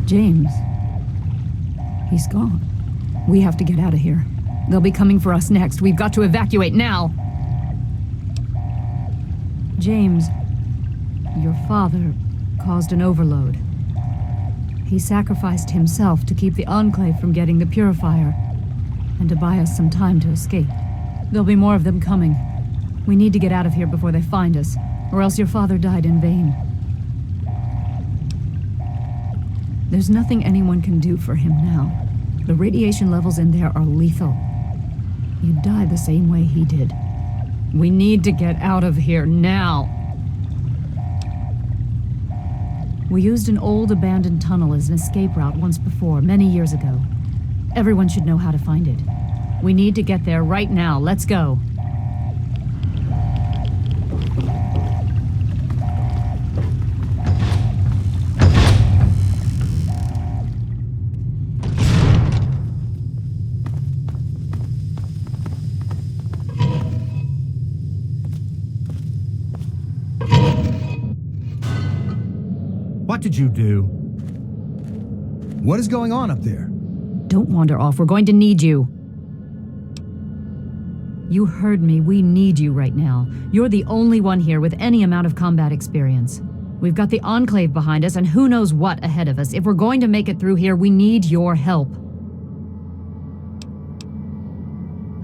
James. He's gone. We have to get out of here. They'll be coming for us next. We've got to evacuate now. James, your father caused an overload. He sacrificed himself to keep the Enclave from getting the Purifier, and to buy us some time to escape. There'll be more of them coming. We need to get out of here before they find us, or else your father died in vain. There's nothing anyone can do for him now. The radiation levels in there are lethal. You'd die the same way he did. We need to get out of here now. We used an old abandoned tunnel as an escape route once before, many years ago. Everyone should know how to find it. We need to get there right now. Let's go. What did you do? What is going on up there? Don't wander off. We're going to need you. You heard me. We need you right now. You're the only one here with any amount of combat experience. We've got the Enclave behind us and who knows what ahead of us. If we're going to make it through here, we need your help.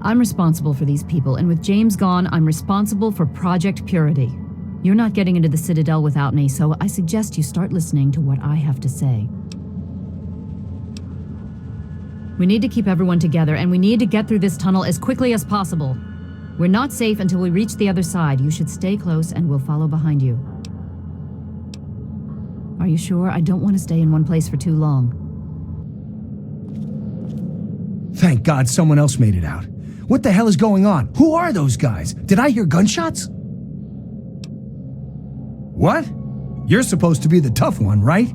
I'm responsible for these people, and with James gone, I'm responsible for Project Purity. You're not getting into the Citadel without me, so I suggest you start listening to what I have to say. We need to keep everyone together, and we need to get through this tunnel as quickly as possible. We're not safe until we reach the other side. You should stay close, and we'll follow behind you. Are you sure? I don't want to stay in one place for too long. Thank God someone else made it out. What the hell is going on? Who are those guys? Did I hear gunshots? What? You're supposed to be the tough one, right?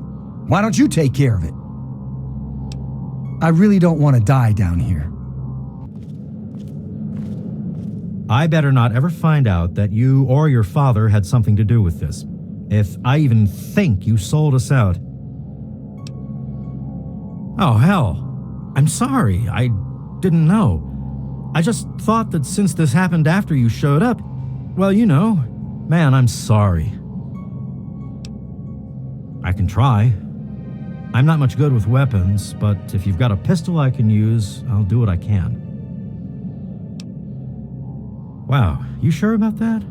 Why don't you take care of it? I really don't want to die down here. I better not ever find out that you or your father had something to do with this. If I even think you sold us out. Oh, hell. I'm sorry. I didn't know. I just thought that since this happened after you showed up, well, you know, man, I'm sorry. I can try. I'm not much good with weapons, but if you've got a pistol I can use, I'll do what I can. Wow, you sure about that?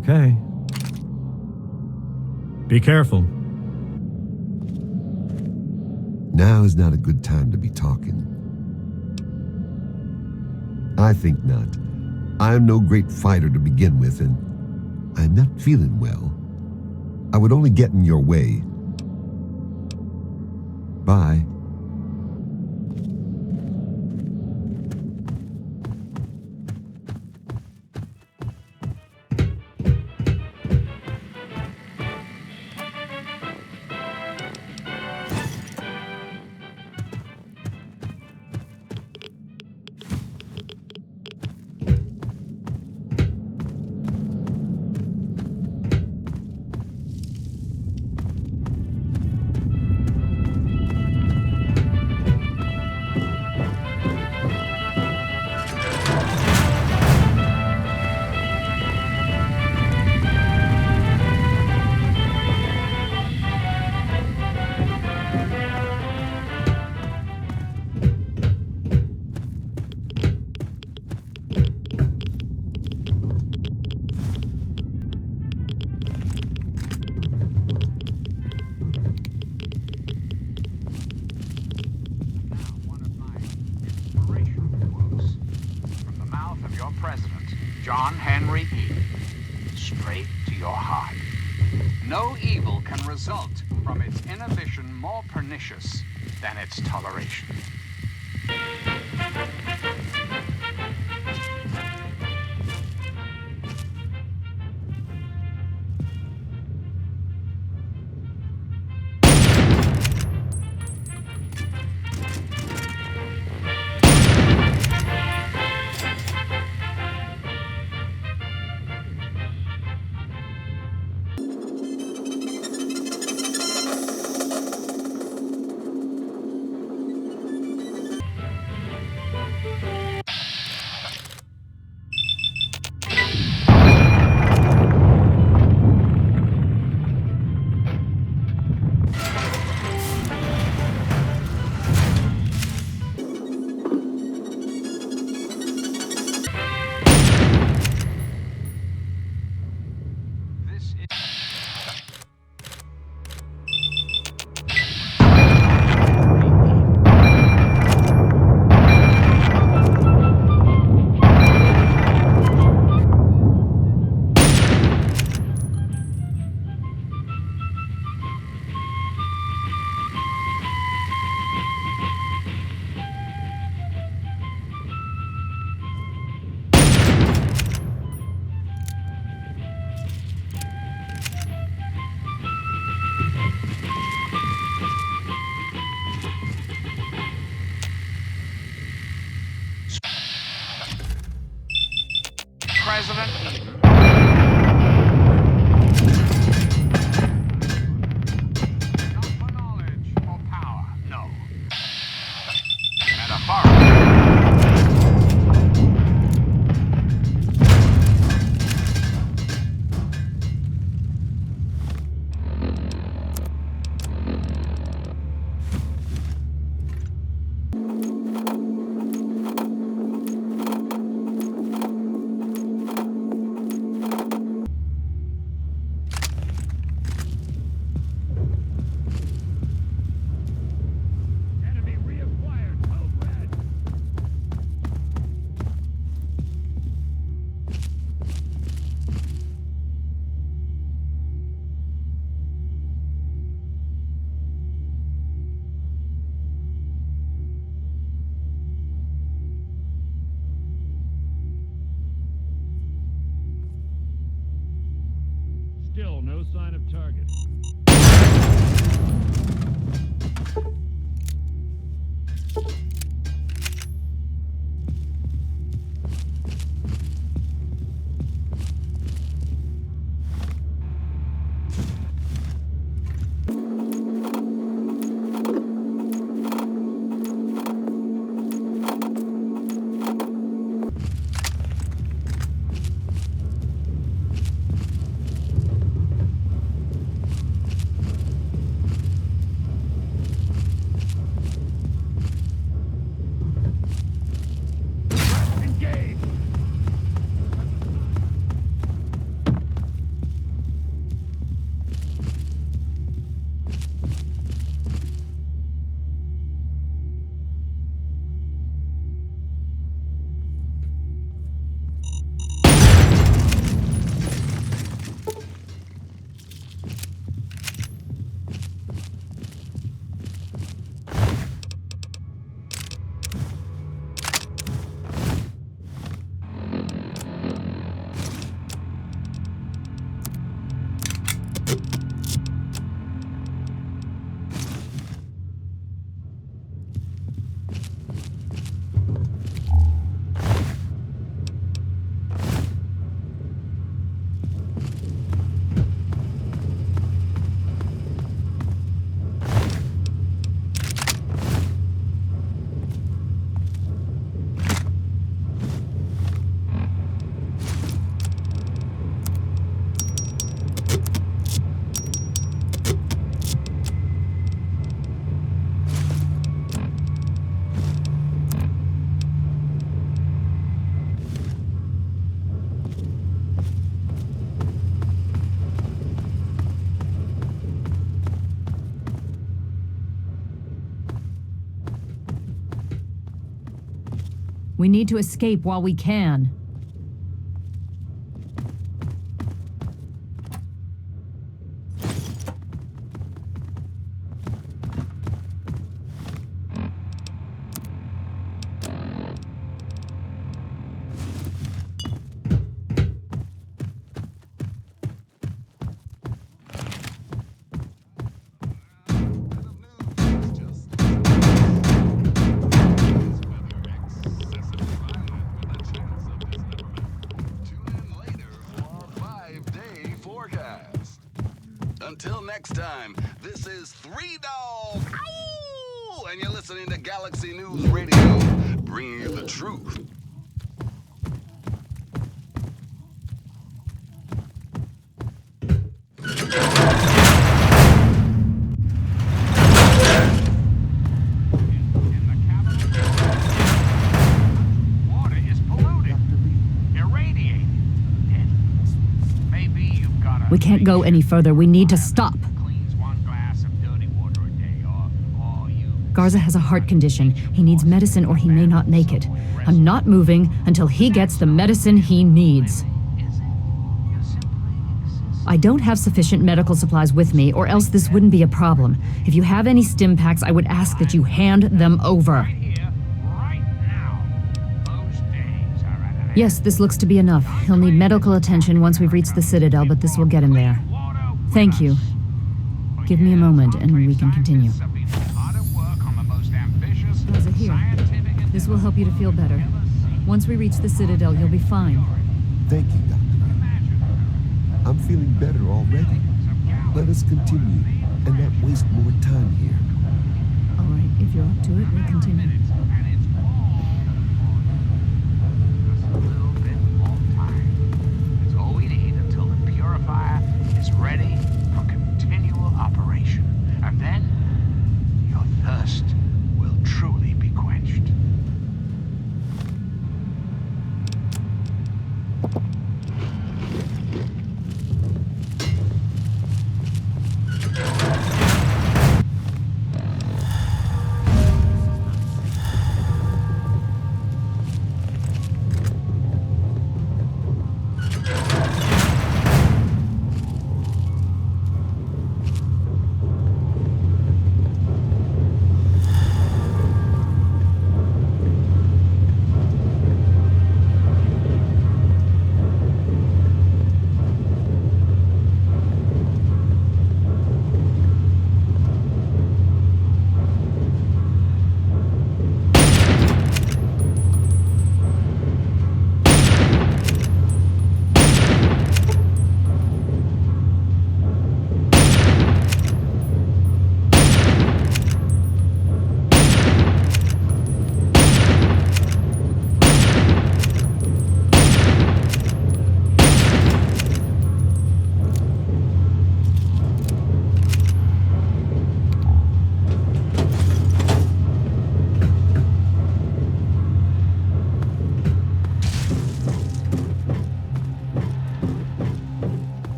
Okay. Be careful. Now is not a good time to be talking. I think not. I am no great fighter to begin with, and I'm not feeling well. I would only get in your way. Bye. No evil can result from its inhibition more pernicious than its toleration. No sign of target. We need to escape while we can. Until next time, this is Three Dog, Ow! And you're listening to Galaxy News Radio, bringing you the truth. We can't go any further. We need to stop. Garza has a heart condition. He needs medicine or he may not make it. I'm not moving until he gets the medicine he needs. I don't have sufficient medical supplies with me, or else this wouldn't be a problem. If you have any stim packs, I would ask that you hand them over. Yes, this looks to be enough. He'll need medical attention once we've reached the Citadel, but this will get him there. Thank you. Give me a moment and we can continue. Garza, here. This will help you to feel better. Once we reach the Citadel, you'll be fine. Thank you, Doctor. I'm feeling better already. Let us continue and not waste more time here. All right, if you're up to it, we'll continue. Ready for continual operation. And then, your thirst will truly be quenched.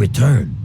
return.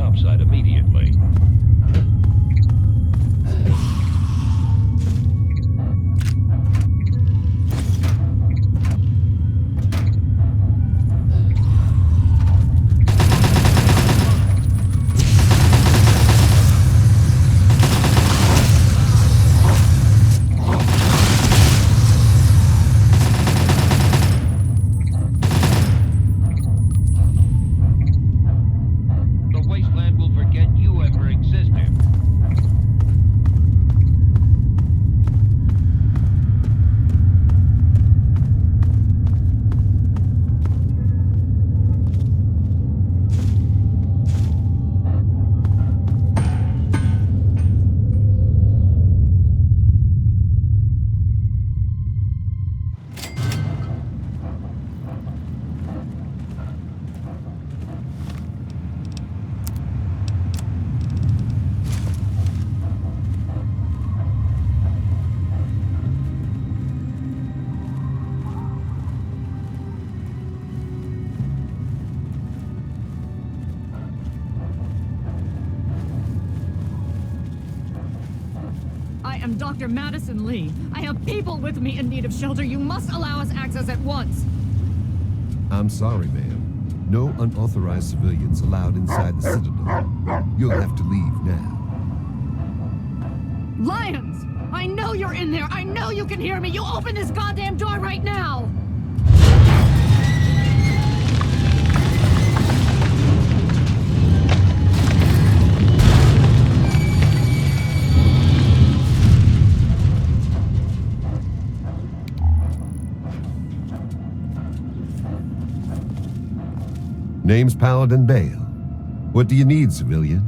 topside immediately. I am Dr. Madison Lee. I have people with me in need of shelter. You must allow us access at once. I'm sorry, ma'am. No unauthorized civilians allowed inside the Citadel. You'll have to leave now. Lions! I know you're in there! I know you can hear me! You open this goddamn door right now! Name's Paladin Bale. What do you need, civilian?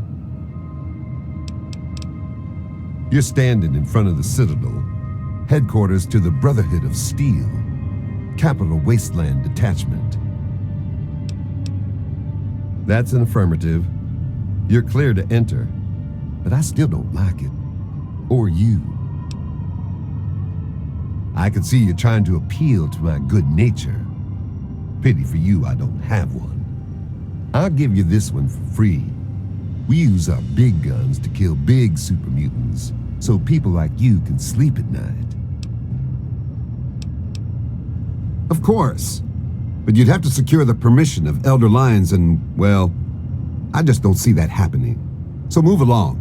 You're standing in front of the Citadel, headquarters to the Brotherhood of Steel, Capital Wasteland Detachment. That's an affirmative. You're clear to enter, but I still don't like it. Or you. I can see you're trying to appeal to my good nature. Pity for you I don't have one. I'll give you this one for free. We use our big guns to kill big super mutants, so people like you can sleep at night. Of course. But you'd have to secure the permission of Elder Lyons and, well, I just don't see that happening. So move along.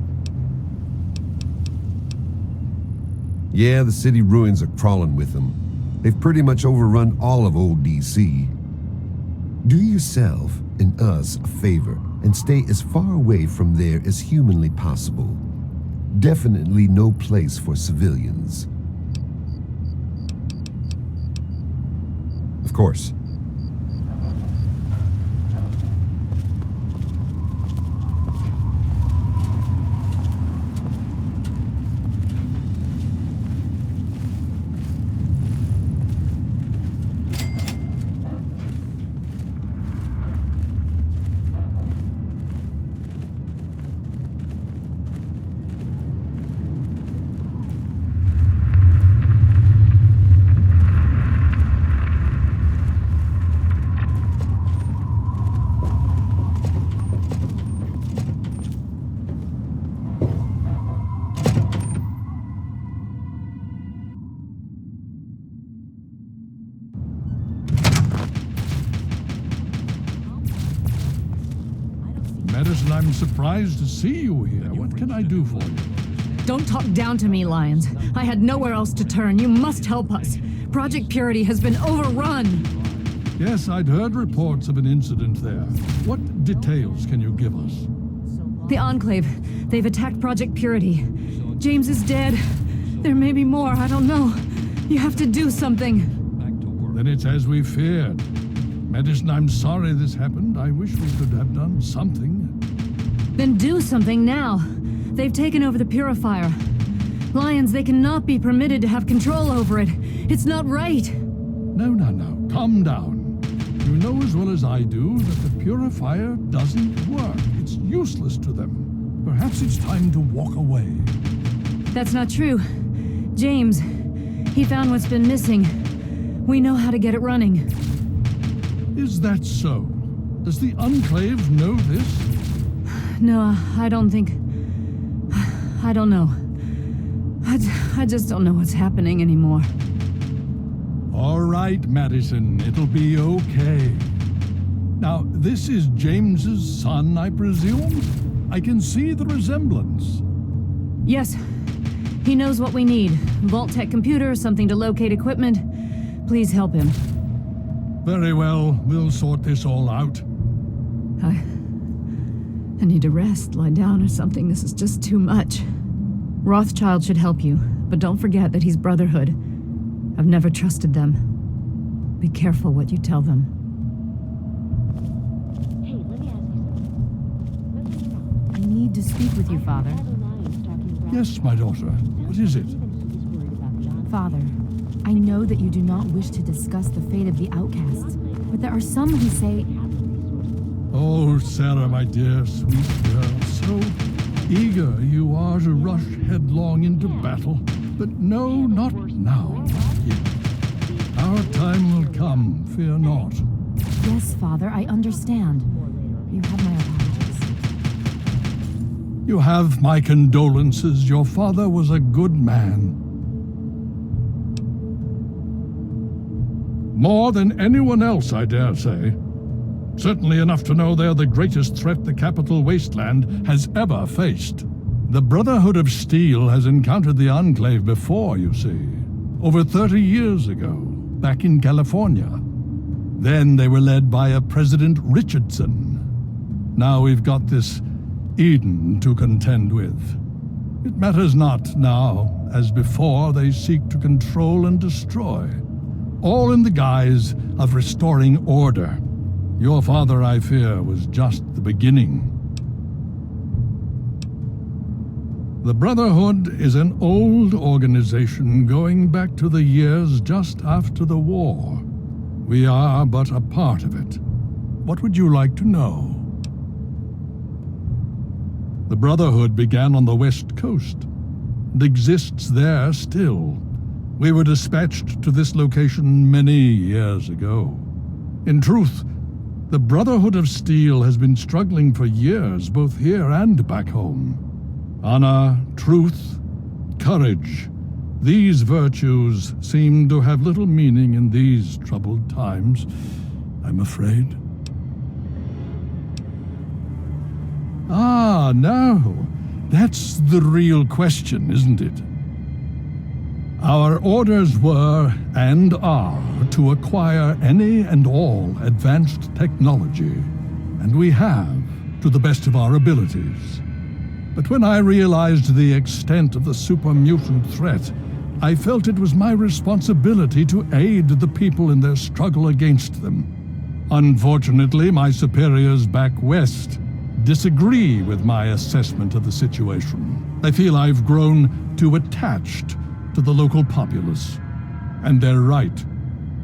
Yeah, the city ruins are crawling with them. They've pretty much overrun all of old DC. Do yourself and us a favor and stay as far away from there as humanly possible. Definitely no place for civilians. Of course. Madison, I'm surprised to see you here. What can I do for you? Don't talk down to me, Lyons. I had nowhere else to turn. You must help us. Project Purity has been overrun. Yes, I'd heard reports of an incident there. What details can you give us? The Enclave. They've attacked Project Purity. James is dead. There may be more. I don't know. You have to do something. Then it's as we feared. Madison, I'm sorry this happened. I wish we could have done something. Then do something now. They've taken over the purifier. Lyons, they cannot be permitted to have control over it. It's not right. No. Calm down. You know as well as I do that the purifier doesn't work. It's useless to them. Perhaps it's time to walk away. That's not true. James, he found what's been missing. We know how to get it running. Is that so? Does the Enclave know this? No, I don't think... I don't know. I just don't know what's happening anymore. All right, Madison, it'll be okay. Now, this is James's son, I presume? I can see the resemblance. Yes. He knows what we need. Vault-Tec computer, something to locate equipment. Please help him. Very well, we'll sort this all out. I need to rest, lie down or something. This is just too much. Rothschild should help you, but don't forget that he's Brotherhood. I've never trusted them. Be careful what you tell them. Hey, let me ask you something. I need to speak with you, Father. Yes, my daughter. What is it? Father, I know that you do not wish to discuss the fate of the outcasts, but there are some who say... Oh, Sarah, my dear, sweet girl, so eager you are to rush headlong into battle. But no, not now, not yet. Our time will come, fear not. Yes, Father, I understand. You have my apologies. You have my condolences. Your father was a good man. More than anyone else, I dare say. Certainly enough to know they're the greatest threat the capital wasteland has ever faced. The Brotherhood of Steel has encountered the Enclave before, you see. Over 30 years ago, back in California. Then they were led by a President Richardson. Now we've got this Eden to contend with. It matters not now, as before they seek to control and destroy. All in the guise of restoring order. Your father, I fear, was just the beginning. The Brotherhood is an old organization going back to the years just after the war. We are but a part of it. What would you like to know? The Brotherhood began on the West Coast and exists there still. We were dispatched to this location many years ago. In truth, the Brotherhood of Steel has been struggling for years, both here and back home. Honor, truth, courage, These virtues seem to have little meaning in these troubled times, I'm afraid. Ah, no. That's the real question, isn't it? Our orders were, and are, to acquire any and all advanced technology, and we have, to the best of our abilities. But when I realized the extent of the super mutant threat, I felt it was my responsibility to aid the people in their struggle against them. Unfortunately, my superiors back west disagree with my assessment of the situation. They feel I've grown too attached to the local populace. And they're right.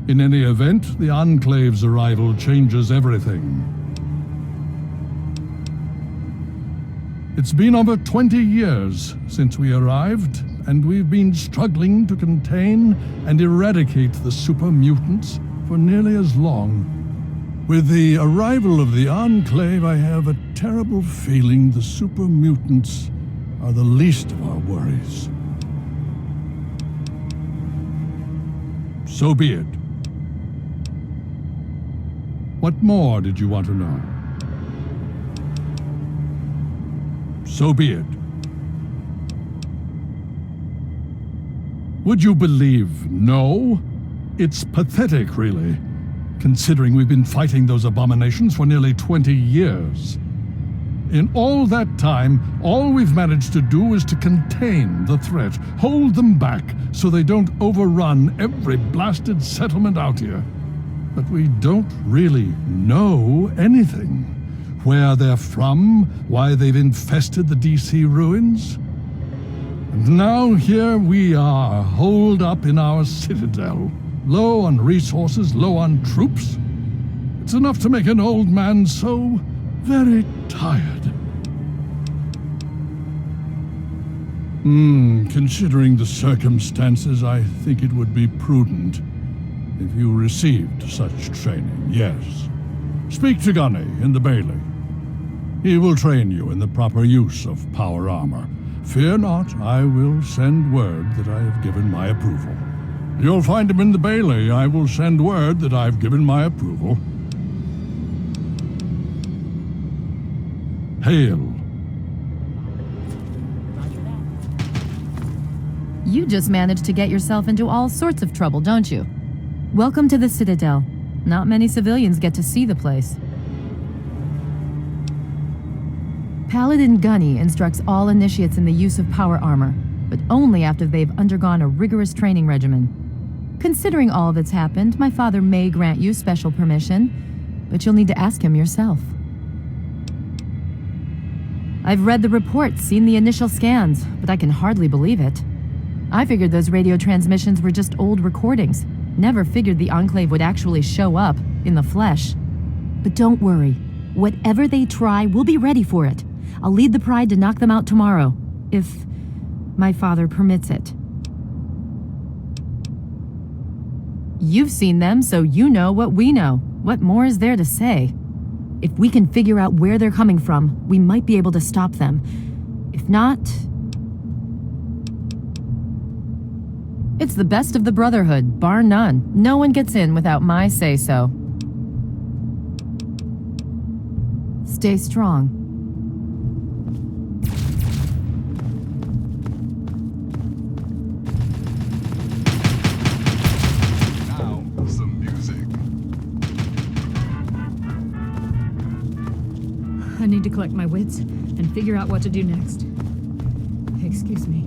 In any event, the Enclave's arrival changes everything. It's been over 20 years since we arrived, and we've been struggling to contain and eradicate the super mutants for nearly as long. With the arrival of the Enclave, I have a terrible feeling the super mutants are the least of our worries. So be it. What more did you want to know? So be it. Would you believe no? It's pathetic, really, considering we've been fighting those abominations for nearly 20 years. In all that time, all we've managed to do is to contain the threat, hold them back so they don't overrun every blasted settlement out here. But we don't really know anything. Where they're from, why they've infested the DC ruins. And now here we are, holed up in our citadel, low on resources, low on troops. It's enough to make an old man so very tired. Considering the circumstances, I think it would be prudent if you received such training, yes. Speak to Gunny in the Bailey. He will train you in the proper use of power armor. Fear not, I will send word that I have given my approval. You'll find him in the Bailey. I will send word that I've given my approval. Hail. You just managed to get yourself into all sorts of trouble, don't you? Welcome to the Citadel. Not many civilians get to see the place. Paladin Gunny instructs all initiates in the use of power armor, but only after they've undergone a rigorous training regimen. Considering all that's happened, my father may grant you special permission, but you'll need to ask him yourself. I've read the reports, seen the initial scans, but I can hardly believe it. I figured those radio transmissions were just old recordings. Never figured the Enclave would actually show up, in the flesh. But don't worry. Whatever they try, we'll be ready for it. I'll lead the Pride to knock them out tomorrow, if my father permits it. You've seen them, so you know what we know. What more is there to say? If we can figure out where they're coming from, we might be able to stop them. If not... It's the best of the Brotherhood, bar none. No one gets in without my say-so. Stay strong. Now, some music. I need to collect my wits and figure out what to do next. Excuse me.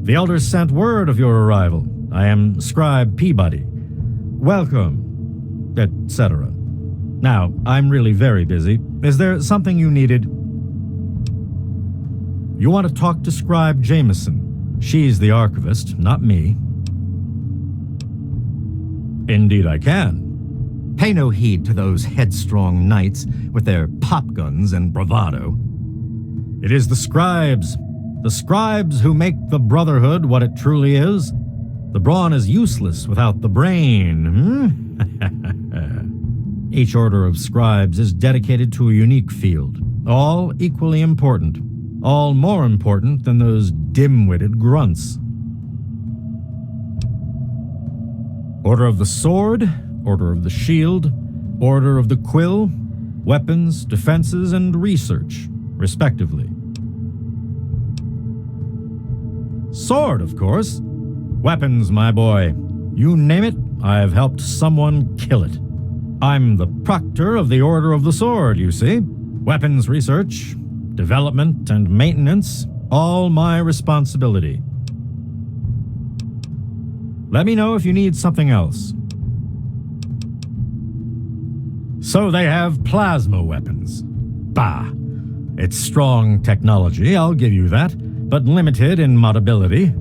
The elders sent word of your arrival. I am Scribe Peabody. Welcome, etc. Now, I'm really very busy. Is there something you needed? You want to talk to Scribe Jameson. She's the archivist, not me. Indeed I can. Pay no heed to those headstrong knights with their pop guns and bravado. It is the scribes who make the Brotherhood what it truly is. The brawn is useless without the brain, Each order of scribes is dedicated to a unique field, all equally important, all more important than those dim-witted grunts. Order of the Sword, Order of the Shield, Order of the Quill, weapons, defenses, and research, respectively. Sword, of course. Weapons, my boy. You name it, I've helped someone kill it. I'm the proctor of the Order of the Sword, you see. Weapons research, development, and maintenance, all my responsibility. Let me know if you need something else. So they have plasma weapons. Bah. It's strong technology, I'll give you that, but limited in moddability.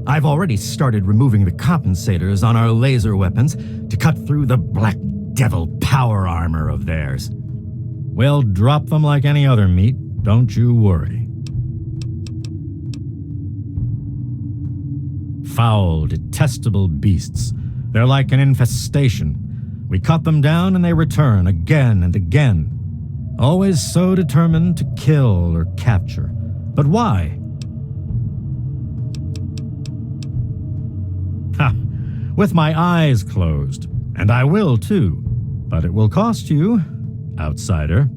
I've already started removing the compensators on our laser weapons to cut through the black devil power armor of theirs. We'll drop them like any other meat, don't you worry. Foul, detestable beasts. They're like an infestation. We cut them down and they return again and again. Always so determined to kill or capture. But why? Ha! With my eyes closed. And I will too. But it will cost you, outsider.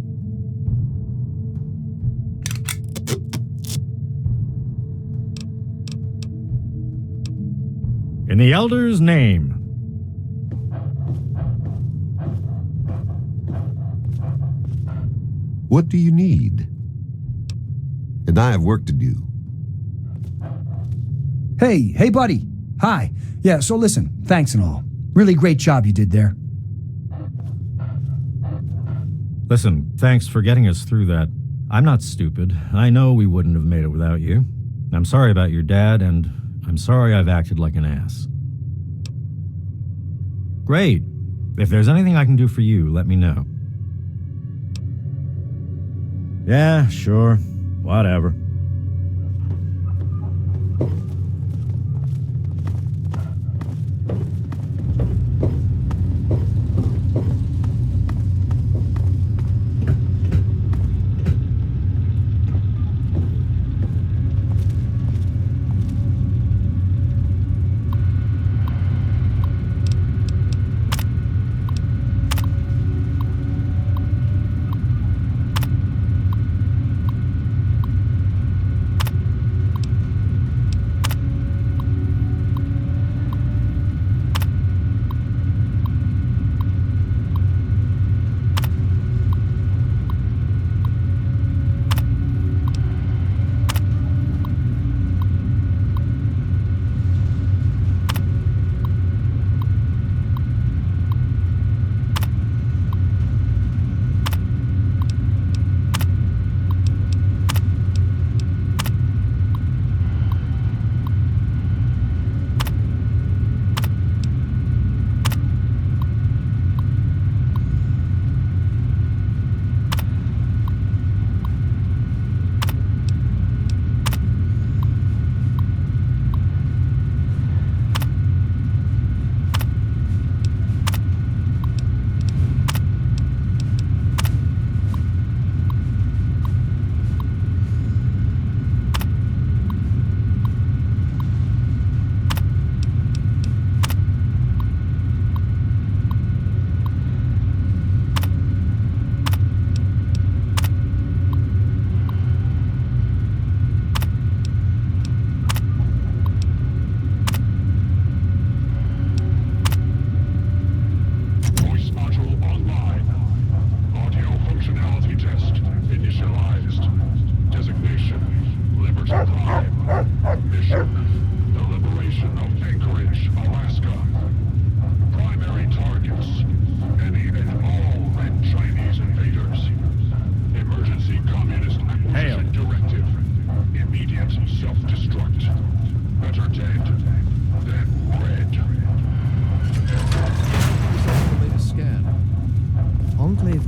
In the Elder's name. What do you need? And I have work to do. Hey, buddy. Hi. Yeah, so listen, thanks and all. Really great job you did there. Listen, thanks for getting us through that. I'm not stupid. I know we wouldn't have made it without you. I'm sorry about your dad, and I'm sorry I've acted like an ass. Great. If there's anything I can do for you, let me know. Yeah, sure. Whatever.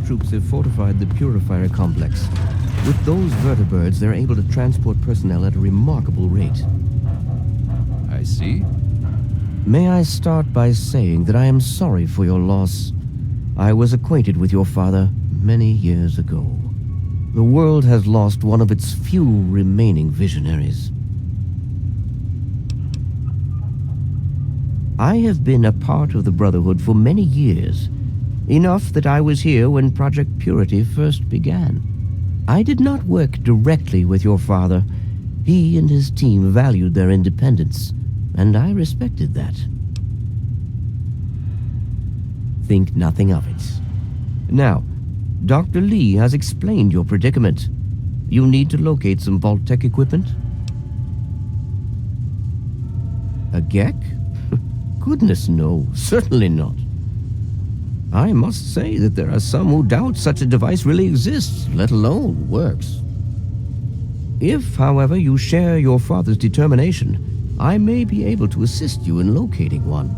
Troops have fortified the purifier complex. With those vertibirds, they're able to transport personnel at a remarkable rate. I see. May I start by saying that I am sorry for your loss. I was acquainted with your father many years ago. The world has lost one of its few remaining visionaries. I have been a part of the Brotherhood for many years, enough that I was here when Project Purity first began. I did not work directly with your father. He and his team valued their independence, and I respected that. Think nothing of it. Now, Dr. Lee has explained your predicament. You need to locate some Vault-Tec equipment? A Gek? Goodness no, certainly not. I must say that there are some who doubt such a device really exists, let alone works. If, however, you share your father's determination, I may be able to assist you in locating one.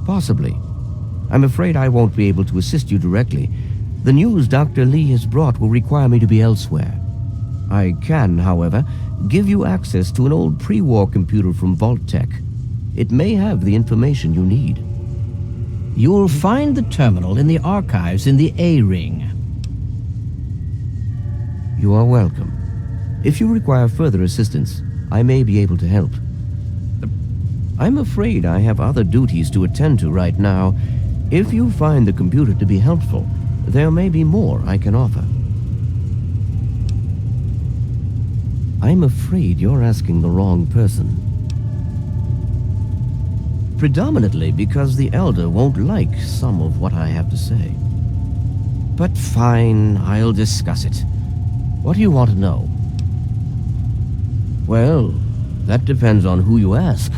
Possibly. I'm afraid I won't be able to assist you directly. The news Dr. Lee has brought will require me to be elsewhere. I can, however, give you access to an old pre-war computer from Vault-Tec. It may have the information you need. You'll find the terminal in the archives in the A-Ring. You are welcome. If you require further assistance, I may be able to help. I'm afraid I have other duties to attend to right now. If you find the computer to be helpful, there may be more I can offer. I'm afraid you're asking the wrong person. Predominantly because the Elder won't like some of what I have to say. But fine, I'll discuss it. What do you want to know? Well, that depends on who you ask.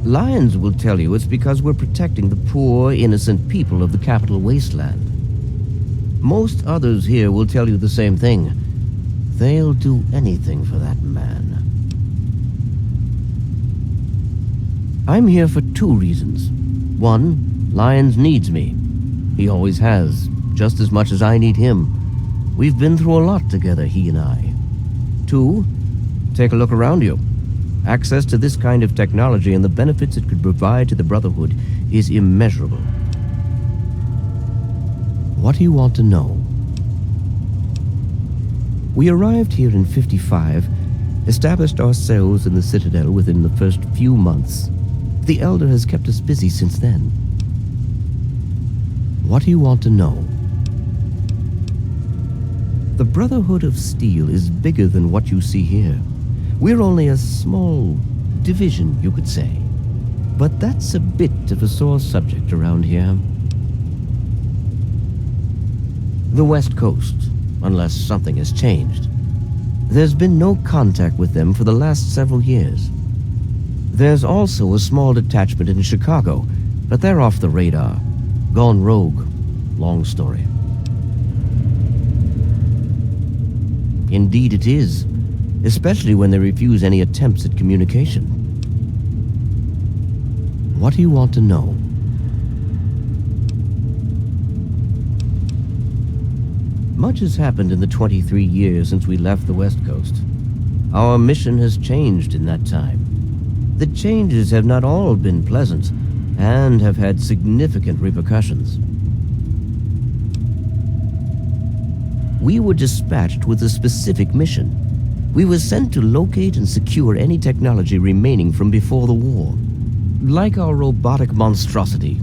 Lyons will tell you it's because we're protecting the poor, innocent people of the capital wasteland. Most others here will tell you the same thing. They'll do anything for that man. I'm here for two reasons. One, Lyons needs me. He always has, just as much as I need him. We've been through a lot together, he and I. Two, take a look around you. Access to this kind of technology and the benefits it could provide to the Brotherhood is immeasurable. What do you want to know? We arrived here in 55, established ourselves in the Citadel within the first few months. The Elder has kept us busy since then. What do you want to know? The Brotherhood of Steel is bigger than what you see here. We're only a small division, you could say. But that's a bit of a sore subject around here. The West Coast, unless something has changed. There's been no contact with them for the last several years. There's also a small detachment in Chicago, but they're off the radar. Gone rogue. Long story. Indeed it is, especially when they refuse any attempts at communication. What do you want to know? Much has happened in the 23 years since we left the West Coast. Our mission has changed in that time. The changes have not all been pleasant, and have had significant repercussions. We were dispatched with a specific mission. We were sent to locate and secure any technology remaining from before the war. Like our robotic monstrosity,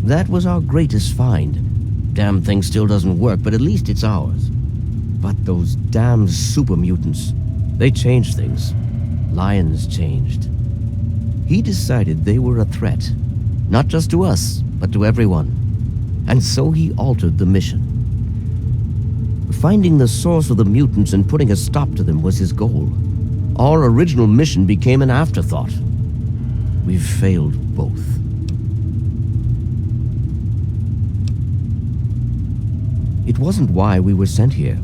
that was our greatest find. Damn thing still doesn't work, but at least it's ours. But those damn super mutants, they changed things. Lyons changed. He decided they were a threat, not just to us, but to everyone. And so he altered the mission. Finding the source of the mutants and putting a stop to them was his goal. Our original mission became an afterthought. We've failed both. It wasn't why we were sent here.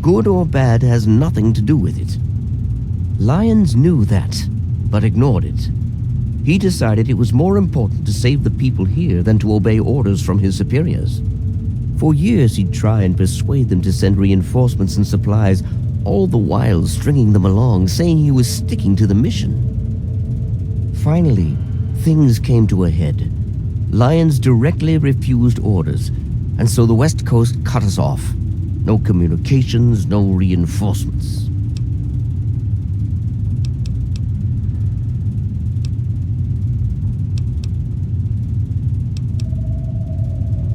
Good or bad has nothing to do with it. Lyons knew that, but ignored it. He decided it was more important to save the people here than to obey orders from his superiors. For years he'd try and persuade them to send reinforcements and supplies, all the while stringing them along, saying he was sticking to the mission. Finally, things came to a head. Lions directly refused orders, and so the West Coast cut us off. No communications, no reinforcements.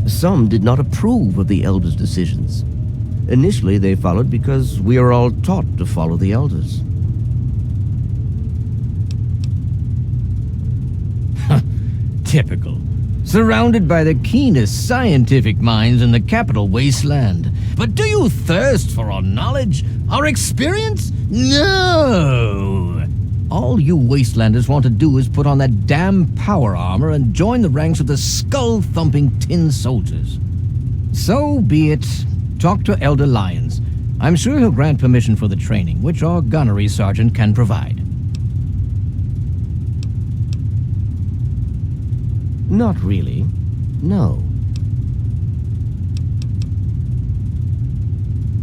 Some did not approve of the Elders' decisions. Initially, they followed because we are all taught to follow the Elders. Typical. Surrounded by the keenest scientific minds in the capital wasteland. But do you thirst for our knowledge, our experience? No! All you wastelanders want to do is put on that damn power armor and join the ranks of the skull-thumping tin soldiers. So be it. Talk to Elder Lyons. I'm sure he'll grant permission for the training, which our gunnery sergeant can provide. Not really. No.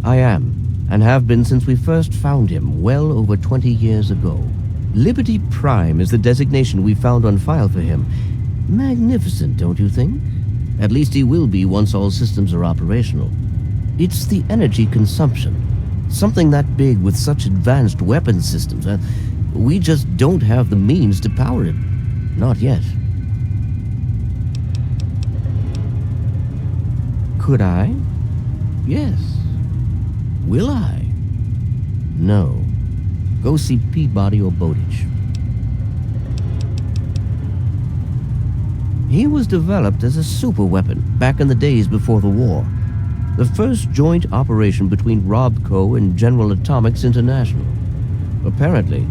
I am, and have been since we first found him well over 20 years ago. Liberty Prime is the designation we found on file for him. Magnificent, don't you think? At least he will be once all systems are operational. It's the energy consumption. Something that big with such advanced weapon systems, we just don't have the means to power it. Not yet. Could I? Yes. Will I? No. Go see Peabody or Bowditch. He was developed as a superweapon back in the days before the war. The first joint operation between RobCo and General Atomics International. Apparently,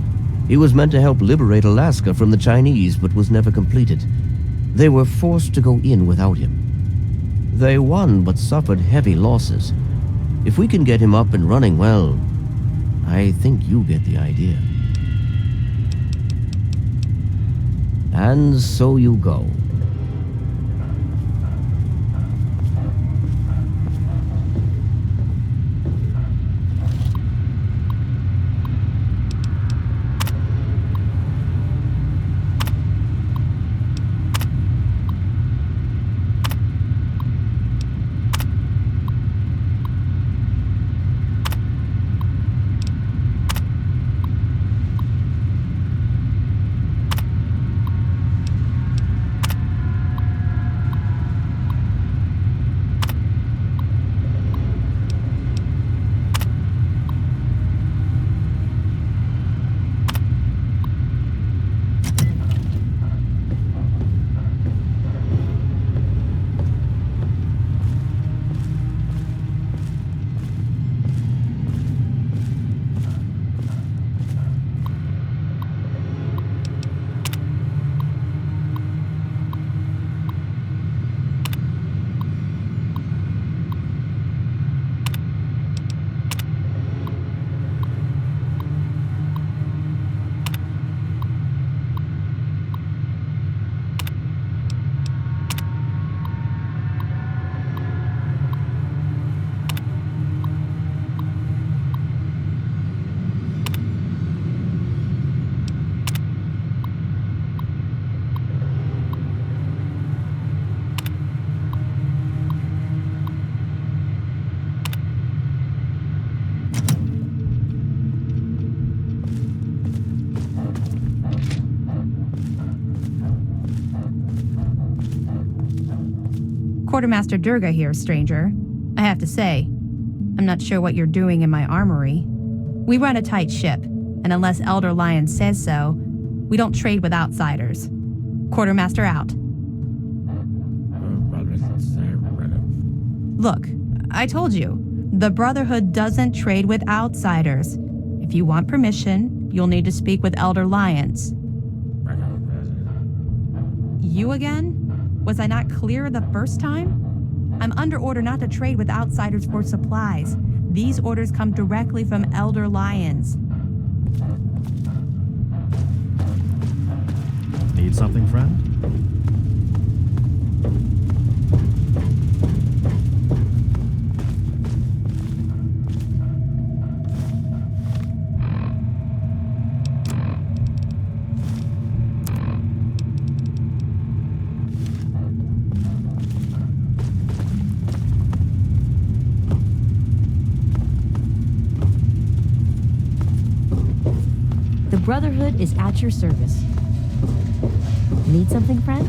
he was meant to help liberate Alaska from the Chinese, but was never completed. They were forced to go in without him. They won, but suffered heavy losses. If we can get him up and running, well, I think you get the idea. And so you go. Quartermaster Durga here, stranger. I have to say, I'm not sure what you're doing in my armory. We run a tight ship, and unless Elder Lion says so, we don't trade with outsiders. Quartermaster out. Look, I told you, the Brotherhood doesn't trade with outsiders. If you want permission, you'll need to speak with Elder Lyons. You again? Was I not clear the first time? I'm under order not to trade with outsiders for supplies. These orders come directly from Elder Lyons. Need something, friend? Brotherhood is at your service. Need something, friend?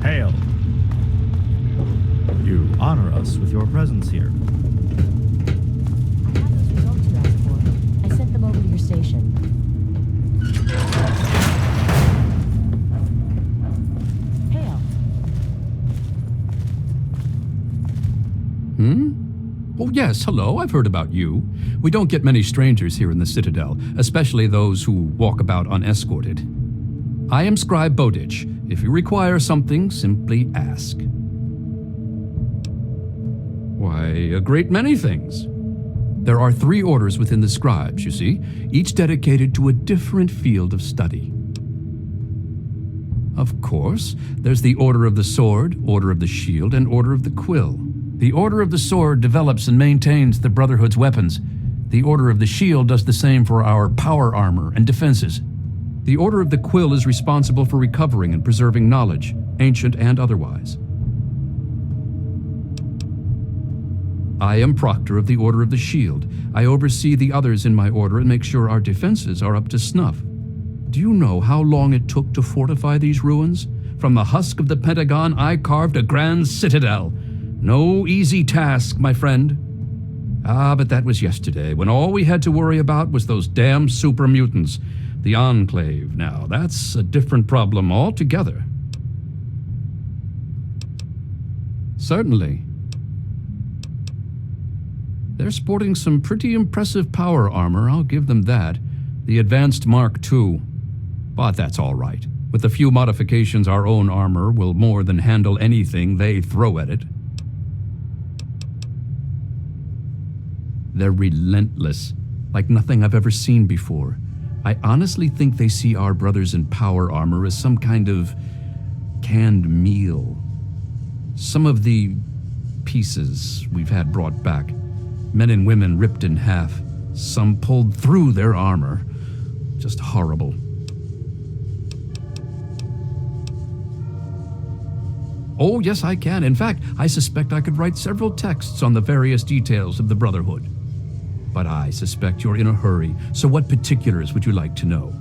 Hail. You honor us with your presence here. I have those results you asked for. I sent them over to your station. Hail. Oh yes, hello, I've heard about you. We don't get many strangers here in the Citadel, especially those who walk about unescorted. I am Scribe Bowditch. If you require something, simply ask. Why, a great many things. There are 3 orders within the scribes, you see, each dedicated to a different field of study. Of course, there's the Order of the Sword, Order of the Shield, and Order of the Quill. The Order of the Sword develops and maintains the Brotherhood's weapons. The Order of the Shield does the same for our power armor and defenses. The Order of the Quill is responsible for recovering and preserving knowledge, ancient and otherwise. I am Proctor of the Order of the Shield. I oversee the others in my order and make sure our defenses are up to snuff. Do you know how long it took to fortify these ruins? From the husk of the Pentagon, I carved a grand citadel. No easy task, my friend. Ah, but that was yesterday, when all we had to worry about was those damn super mutants. The Enclave, now, that's a different problem altogether. Certainly. They're sporting some pretty impressive power armor, I'll give them that. The Advanced Mark II. But that's all right. With a few modifications, our own armor will more than handle anything they throw at it. They're relentless, like nothing I've ever seen before. I honestly think they see our brothers in power armor as some kind of canned meal. Some of the pieces we've had brought back, men and women ripped in half, some pulled through their armor. Just horrible. Oh, yes, I can. In fact, I suspect I could write several texts on the various details of the Brotherhood. But I suspect you're in a hurry, so what particulars would you like to know?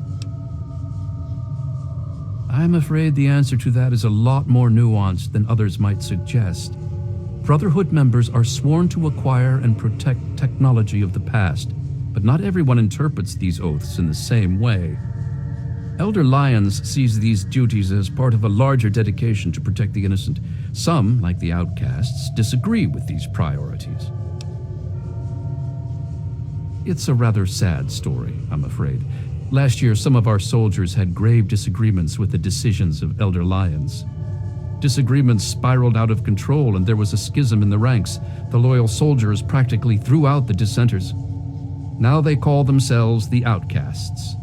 I'm afraid the answer to that is a lot more nuanced than others might suggest. Brotherhood members are sworn to acquire and protect technology of the past, but not everyone interprets these oaths in the same way. Elder Lyons sees these duties as part of a larger dedication to protect the innocent. Some, like the outcasts, disagree with these priorities. It's a rather sad story, I'm afraid. Last year, some of our soldiers had grave disagreements with the decisions of Elder Lyons. Disagreements spiraled out of control, and there was a schism in the ranks. The loyal soldiers practically threw out the dissenters. Now they call themselves the outcasts.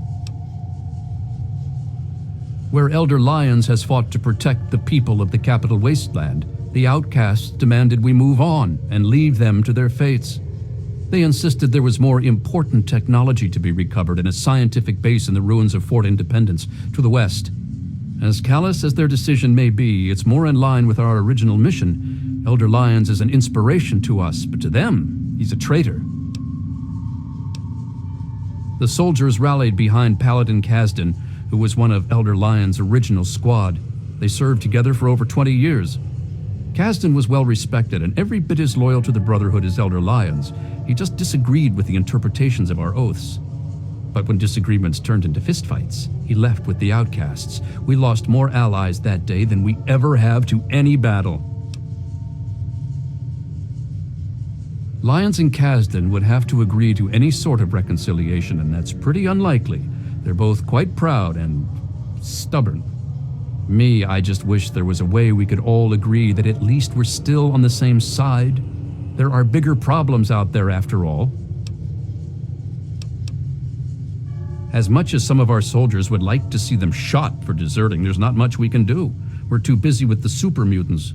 Where Elder Lyons has fought to protect the people of the capital wasteland, the outcasts demanded we move on and leave them to their fates. They insisted there was more important technology to be recovered in a scientific base in the ruins of Fort Independence to the west. As callous as their decision may be, it's more in line with our original mission. Elder Lyons is an inspiration to us, but to them, he's a traitor. The soldiers rallied behind Paladin Kasdan, who was one of Elder Lyons' original squad. They served together for over 20 years. Kasdan was well respected and every bit as loyal to the Brotherhood as Elder Lyons. He just disagreed with the interpretations of our oaths. But when disagreements turned into fistfights, he left with the outcasts. We lost more allies that day than we ever have to any battle. Lyons and Kasdan would have to agree to any sort of reconciliation, and that's pretty unlikely. They're both quite proud and stubborn. Me, I just wish there was a way we could all agree that at least we're still on the same side. There are bigger problems out there after all. As much as some of our soldiers would like to see them shot for deserting, there's not much we can do. We're too busy with the super mutants.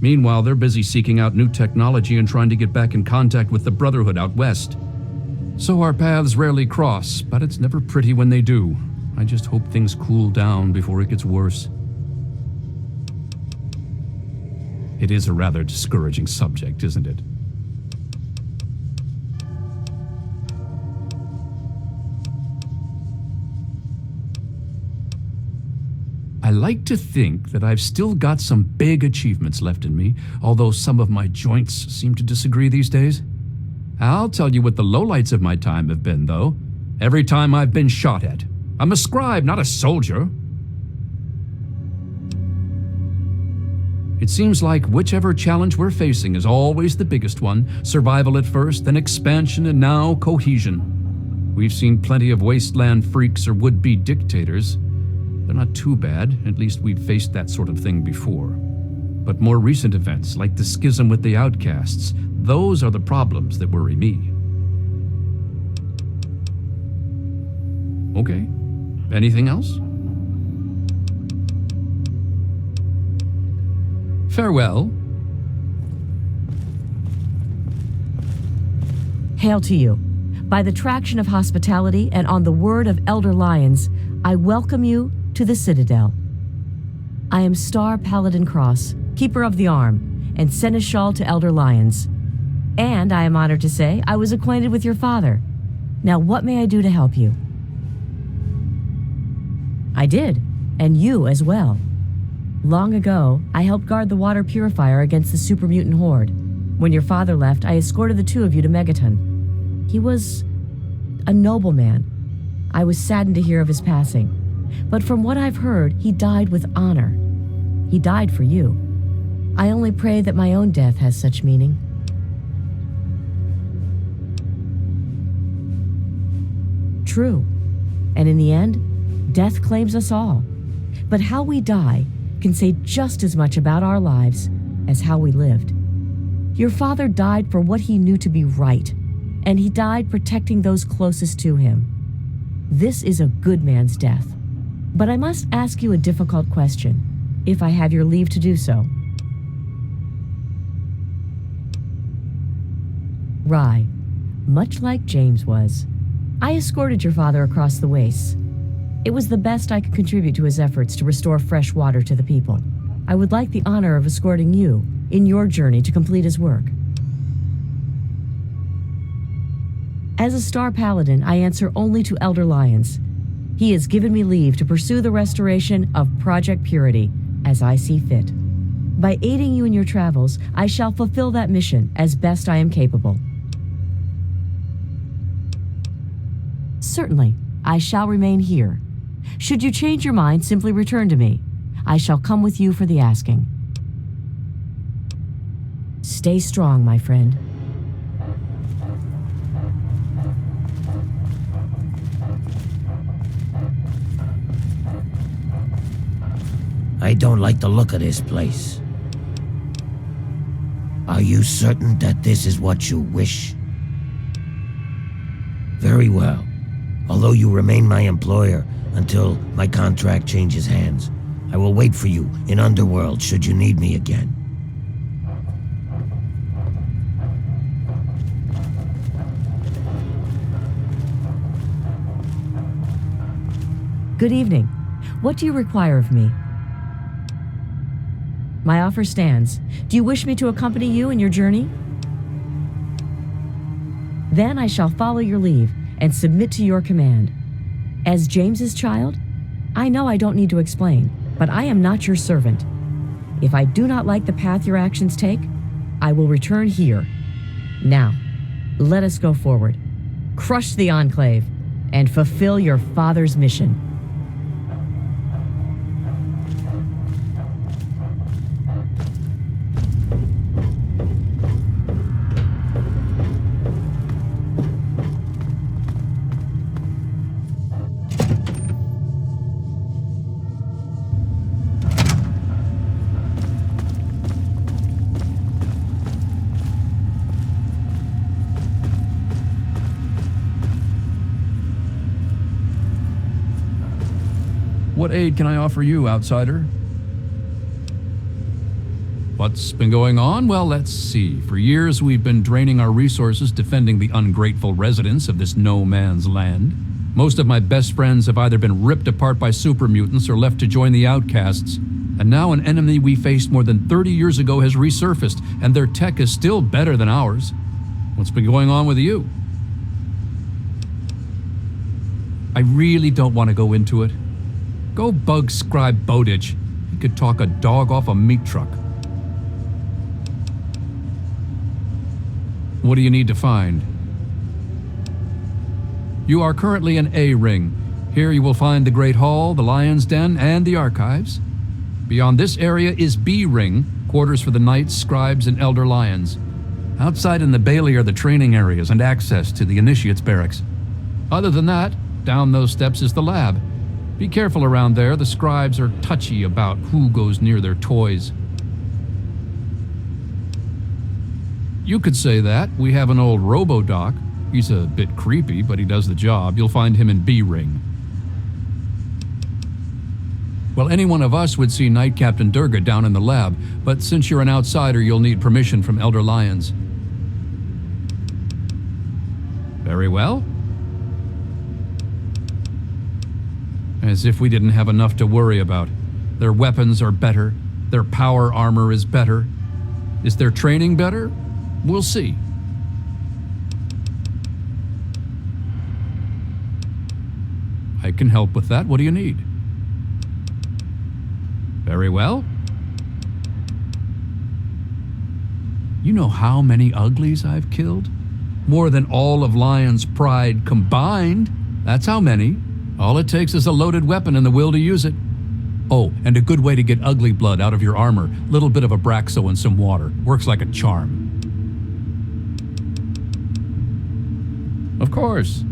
Meanwhile, they're busy seeking out new technology and trying to get back in contact with the Brotherhood out west. So our paths rarely cross, but it's never pretty when they do. I just hope things cool down before it gets worse. It is a rather discouraging subject, isn't it? I like to think that I've still got some big achievements left in me, although some of my joints seem to disagree these days. I'll tell you what the lowlights of my time have been, though. Every time I've been shot at. I'm a scribe, not a soldier. It seems like whichever challenge we're facing is always the biggest one. Survival at first, then expansion, and now cohesion. We've seen plenty of wasteland freaks or would-be dictators. They're not too bad, at least we've faced that sort of thing before. But more recent events, like the schism with the outcasts, those are the problems that worry me. Okay, anything else? Farewell. Hail to you. By the traction of hospitality and on the word of Elder Lyons, I welcome you to the Citadel. I am Star Paladin Cross, Keeper of the Arm, and Seneschal to Elder Lyons. And I am honored to say I was acquainted with your father. Now what may I do to help you? I did, and you as well. Long ago, I helped guard the water purifier against the super mutant horde. When your father left, I escorted the two of you to Megaton. He was a noble man. I was saddened to hear of his passing. But from what I've heard, he died with honor. He died for you. I only pray that my own death has such meaning. True. And in the end, death claims us all. But how we die can say just as much about our lives as how we lived. Your father died for what he knew to be right, and he died protecting those closest to him. This is a good man's death. But I must ask you a difficult question, if I have your leave to do so. Rye, much like James was, I escorted your father across the wastes. It was the best I could contribute to his efforts to restore fresh water to the people. I would like the honor of escorting you in your journey to complete his work. As a Star Paladin, I answer only to Elder Lyons. He has given me leave to pursue the restoration of Project Purity as I see fit. By aiding you in your travels, I shall fulfill that mission as best I am capable. Certainly, I shall remain here. Should you change your mind, simply return to me. I shall come with you for the asking. Stay strong, my friend. I don't like the look of this place. Are you certain that this is what you wish? Very well. Although you remain my employer until my contract changes hands, I will wait for you in Underworld should you need me again. Good evening. What do you require of me? My offer stands. Do you wish me to accompany you in your journey? Then I shall follow your leave and submit to your command. As James's child, I know I don't need to explain, but I am not your servant. If I do not like the path your actions take, I will return here. Now, let us go forward. Crush the Enclave and fulfill your father's mission. What aid can I offer you, outsider? What's been going on? Well, let's see. For years, we've been draining our resources defending the ungrateful residents of this no-man's land. Most of my best friends have either been ripped apart by super mutants or left to join the outcasts. And now an enemy we faced more than 30 years ago has resurfaced, and their tech is still better than ours. What's been going on with you? I really don't want to go into it. Go bug Scribe Bowditch. He could talk a dog off a meat truck. What do you need to find? You are currently in A-Ring. Here you will find the Great Hall, the Lion's Den, and the Archives. Beyond this area is B-Ring, quarters for the Knights, Scribes, and Elder Lions. Outside in the Bailey are the training areas and access to the Initiates Barracks. Other than that, down those steps is the lab. Be careful around there. The Scribes are touchy about who goes near their toys. You could say that. We have an old robo-doc. He's a bit creepy, but he does the job. You'll find him in B-Ring. Well, any one of us would see Knight Captain Durga down in the lab, but since you're an outsider, you'll need permission from Elder Lions. Very well. As if we didn't have enough to worry about. Their weapons are better. Their power armor is better. Is their training better? We'll see. I can help with that. What do you need? Very well. You know how many uglies I've killed? More than all of Lion's Pride combined. That's how many. All it takes is a loaded weapon and the will to use it. Oh, and a good way to get ugly blood out of your armor. Little bit of Abraxo and some water. Works like a charm. Of course.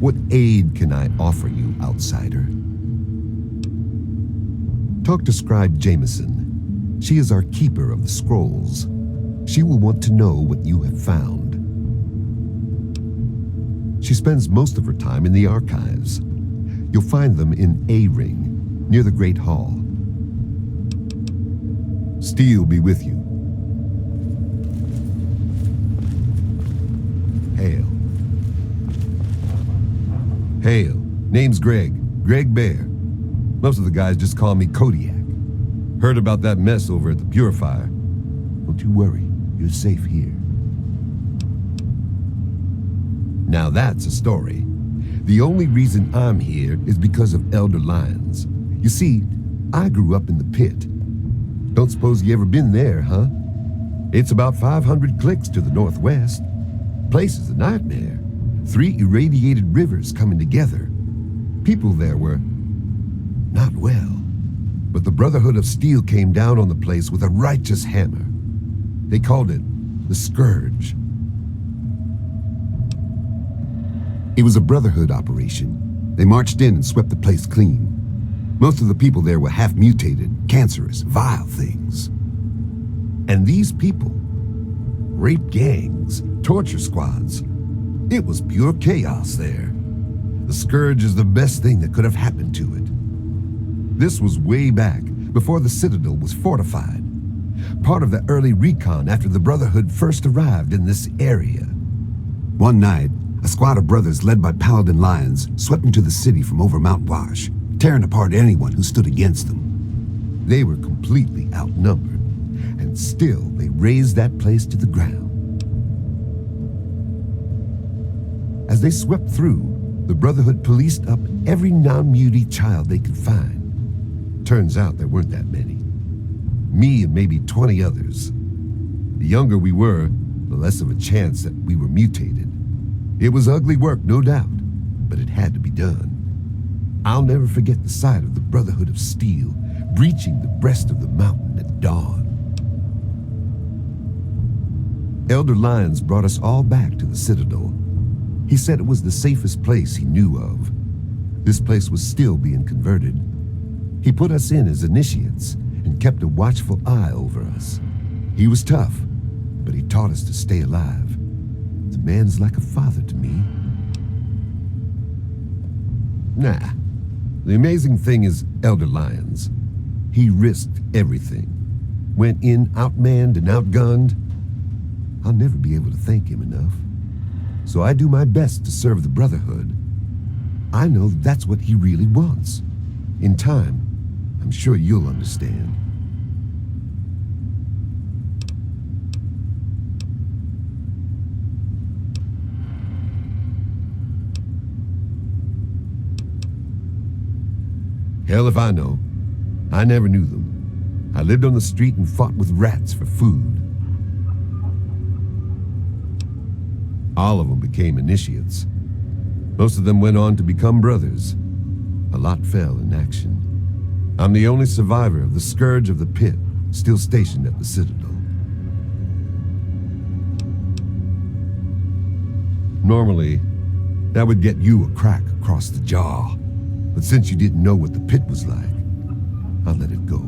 What aid can I offer you, outsider? Talk to Scribe Jameson. She is our keeper of the scrolls. She will want to know what you have found. She spends most of her time in the archives. You'll find them in A-Ring, near the Great Hall. Steel be with you. Hail. Hail. Name's Greg. Greg Bear. Most of the guys just call me Kodiak. Heard about that mess over at the Purifier. Don't you worry. You're safe here. Now that's a story. The only reason I'm here is because of Elder Lions. You see, I grew up in the pit. Don't suppose you ever been there, huh? It's about 500 clicks to the northwest. Place is a nightmare. 3 irradiated rivers coming together. People there were not well. But the Brotherhood of Steel came down on the place with a righteous hammer. They called it the Scourge. It was a Brotherhood operation. They marched in and swept the place clean. Most of the people there were half mutated, cancerous, vile things. And these people, rape gangs, torture squads, it was pure chaos there. The Scourge is the best thing that could have happened to it. This was way back, before the Citadel was fortified. Part of the early recon after the Brotherhood first arrived in this area. One night, a squad of brothers led by Paladin Lions swept into the city from over Mount Wash, tearing apart anyone who stood against them. They were completely outnumbered, and still they razed that place to the ground. As they swept through, the Brotherhood policed up every non-mutie child they could find. Turns out there weren't that many. Me and maybe 20 others. The younger we were, the less of a chance that we were mutated. It was ugly work, no doubt, but it had to be done. I'll never forget the sight of the Brotherhood of Steel breaching the breast of the mountain at dawn. Elder Lions brought us all back to the Citadel. He said it was the safest place he knew of. This place was still being converted. He put us in as initiates and kept a watchful eye over us. He was tough, but he taught us to stay alive. The man's like a father to me. Nah, the amazing thing is Elder Lions. He risked everything. Went in outmanned and outgunned. I'll never be able to thank him enough. So I do my best to serve the Brotherhood. I know that's what he really wants. In time, I'm sure you'll understand. Hell if I know. I never knew them. I lived on the street and fought with rats for food. All of them became initiates. Most of them went on to become brothers. A lot fell in action. I'm the only survivor of the Scourge of the Pit, still stationed at the Citadel. Normally, that would get you a crack across the jaw. But since you didn't know what the pit was like, I'll let it go.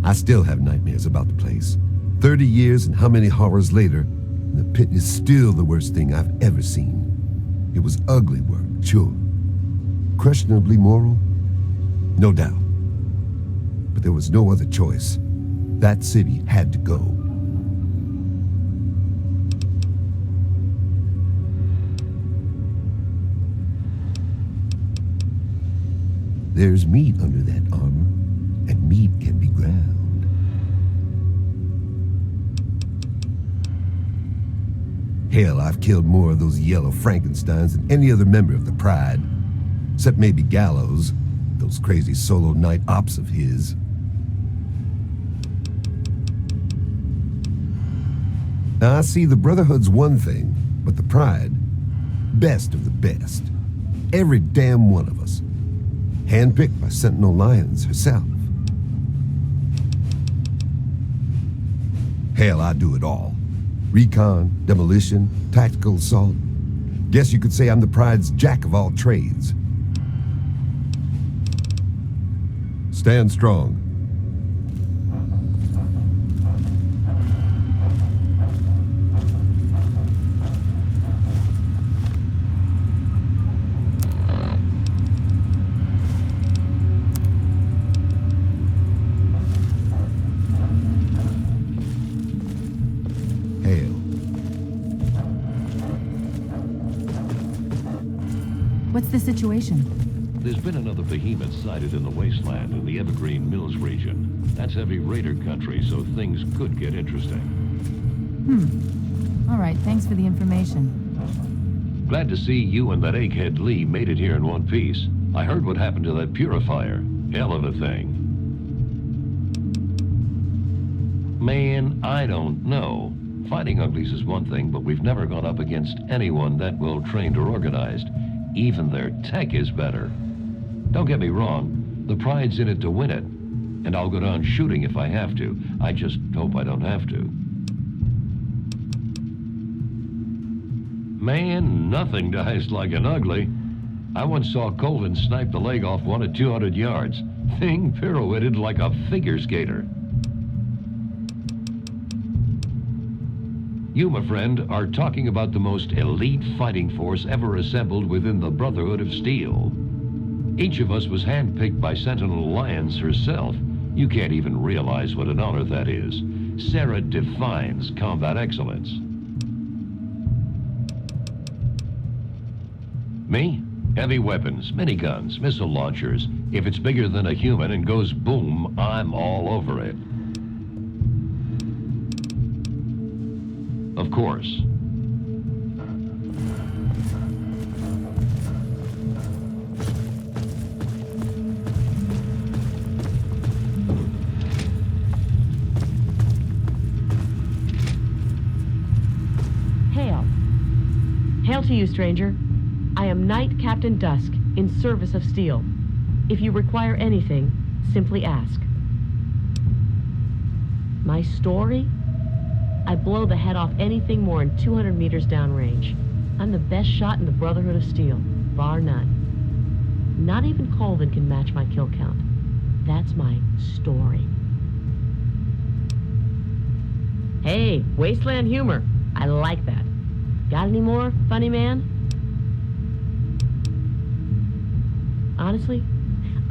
I still have nightmares about the place. 30 years and how many horrors later, and the pit is still the worst thing I've ever seen. It was ugly work, sure. Questionably moral? No doubt. But there was no other choice. That city had to go. There's meat under that armor, and meat can be ground. Hell, I've killed more of those yellow Frankensteins than any other member of the Pride. Except maybe Gallows, those crazy solo night ops of his. Now, I see the Brotherhood's one thing, but the Pride, best of the best. Every damn one of us. Handpicked by Sentinel Lyons herself. Hell, I do it all. Recon, demolition, tactical assault. Guess you could say I'm the Pride's jack of all trades. Stand strong. What's the situation? There's been another behemoth sighted in the wasteland in the Evergreen Mills region. That's heavy raider country, so things could get interesting. All right, thanks for the information. Glad to see you and that egghead Lee made it here in one piece. I heard what happened to that purifier. Hell of a thing. Man, I don't know. Fighting uglies is one thing, but we've never gone up against anyone that well trained or organized. Even their tech is better. Don't get me wrong, the Pride's in it to win it, and I'll go down shooting if I have to. I just hope I don't have to. Man, nothing dies like an ugly. I once saw Colvin snipe the leg off one at 200 yards. Thing pirouetted like a figure skater. You, my friend, are talking about the most elite fighting force ever assembled within the Brotherhood of Steel. Each of us was handpicked by Sentinel Lyons herself. You can't even realize what an honor that is. Sarah defines combat excellence. Me? Heavy weapons, miniguns, missile launchers. If it's bigger than a human and goes boom, I'm all over it. Of course. Hail. Hail to you, stranger. I am Knight Captain Dusk, in service of Steel. If you require anything, simply ask. My story? I blow the head off anything more than 200 meters downrange. I'm the best shot in the Brotherhood of Steel, bar none. Not even Colvin can match my kill count. That's my story. Hey, wasteland humor. I like that. Got any more, funny man? Honestly,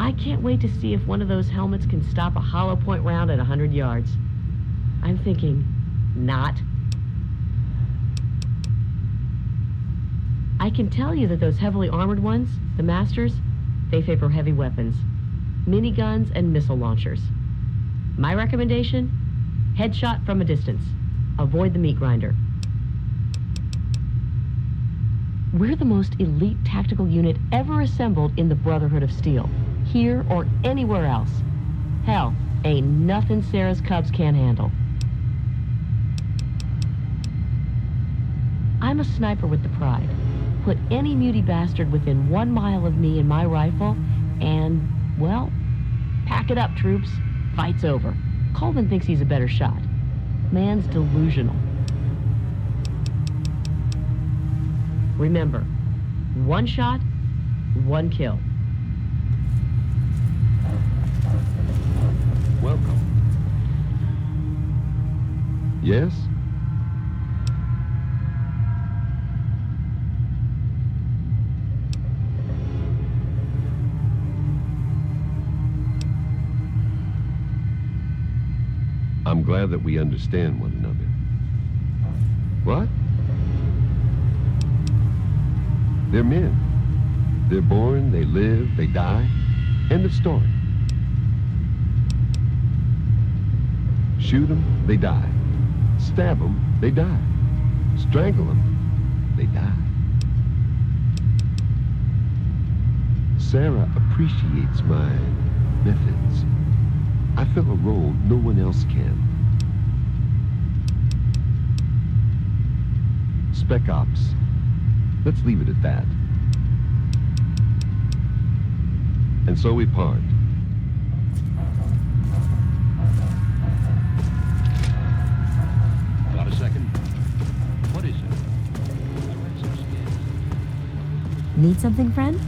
I can't wait to see if one of those helmets can stop a hollow point round at 100 yards. I'm thinking, not. I can tell you that those heavily armored ones, the Masters, they favor heavy weapons, miniguns and missile launchers. My recommendation? Headshot from a distance. Avoid the meat grinder. We're the most elite tactical unit ever assembled in the Brotherhood of Steel, here or anywhere else. Hell, ain't nothing Sarah's Cubs can't handle. I'm a sniper with the pride. Put any muty bastard within 1 mile of me and my rifle, and, well, pack it up, troops. Fight's over. Colvin thinks he's a better shot. Man's delusional. Remember, 1 shot, 1 kill. Welcome. Yes? I'm glad that we understand one another. What? They're men. They're born, they live, they die. End of story. Shoot them, they die. Stab them, they die. Strangle them, they die. Sarah appreciates my methods. I fill a role no one else can. Spec Ops. Let's leave it at that. And so we part. Got a second? What is it? Need something, friend?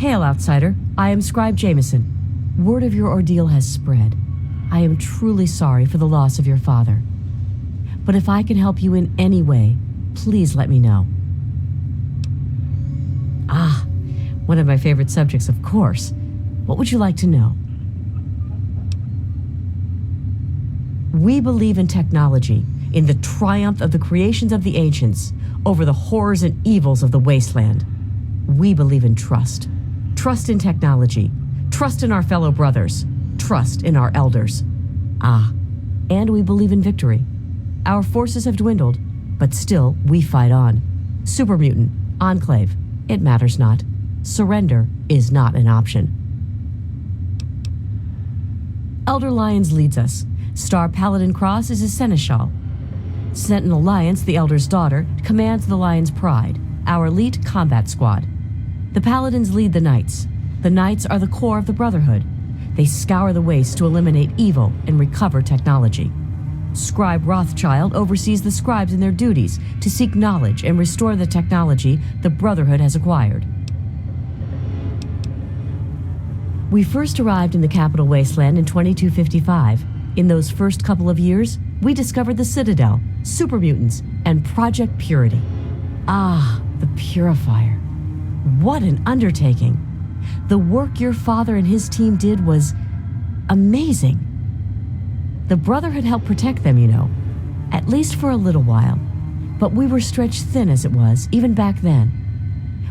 Hail, outsider. I am Scribe Jameson. Word of your ordeal has spread. I am truly sorry for the loss of your father. But if I can help you in any way, please let me know. Ah, one of my favorite subjects, of course. What would you like to know? We believe in technology, in the triumph of the creations of the ancients over the horrors and evils of the wasteland. We believe in trust. Trust in technology. Trust in our fellow brothers. Trust in our elders. Ah, and we believe in victory. Our forces have dwindled, but still we fight on. Super Mutant, Enclave, it matters not. Surrender is not an option. Elder Lyons leads us. Star Paladin Cross is his seneschal. Sentinel Lyons, the Elder's daughter, commands the Lion's Pride, our elite combat squad. The Paladins lead the Knights. The Knights are the core of the Brotherhood. They scour the waste to eliminate evil and recover technology. Scribe Rothschild oversees the scribes in their duties to seek knowledge and restore the technology the Brotherhood has acquired. We first arrived in the capital wasteland in 2255. In those first couple of years, we discovered the Citadel, Super Mutants, and Project Purity. Ah, the Purifier. What an undertaking. The work your father and his team did was amazing. The Brotherhood helped protect them, you know, at least for a little while. But we were stretched thin as it was, even back then.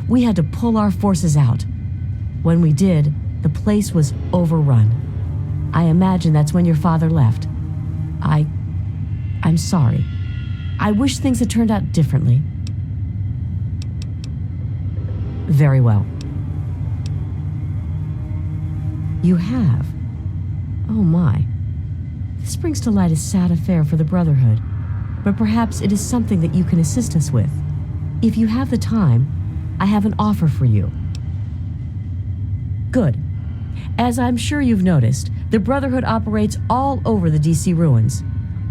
We had to pull our forces out. When we did, the place was overrun. I imagine that's when your father left. I'm sorry. I wish things had turned out differently. Very well. You have? Oh my. This brings to light a sad affair for the Brotherhood, but perhaps it is something that you can assist us with. If you have the time, I have an offer for you. Good. As I'm sure you've noticed, the Brotherhood operates all over the DC ruins,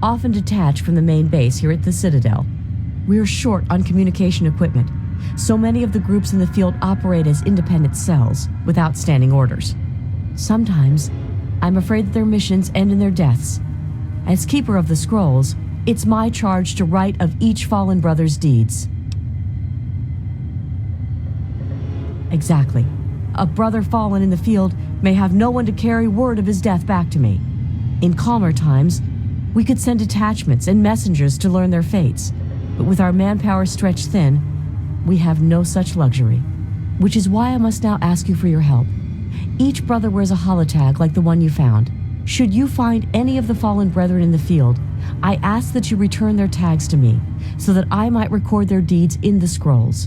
often detached from the main base here at the Citadel. We're short on communication equipment, so many of the groups in the field operate as independent cells, without standing orders. Sometimes, I'm afraid that their missions end in their deaths. As Keeper of the Scrolls, it's my charge to write of each fallen brother's deeds. Exactly. A brother fallen in the field may have no one to carry word of his death back to me. In calmer times, we could send detachments and messengers to learn their fates, but with our manpower stretched thin, we have no such luxury, which is why I must now ask you for your help. Each brother wears a holotag like the one you found. Should you find any of the fallen brethren in the field, I ask that you return their tags to me, so that I might record their deeds in the scrolls.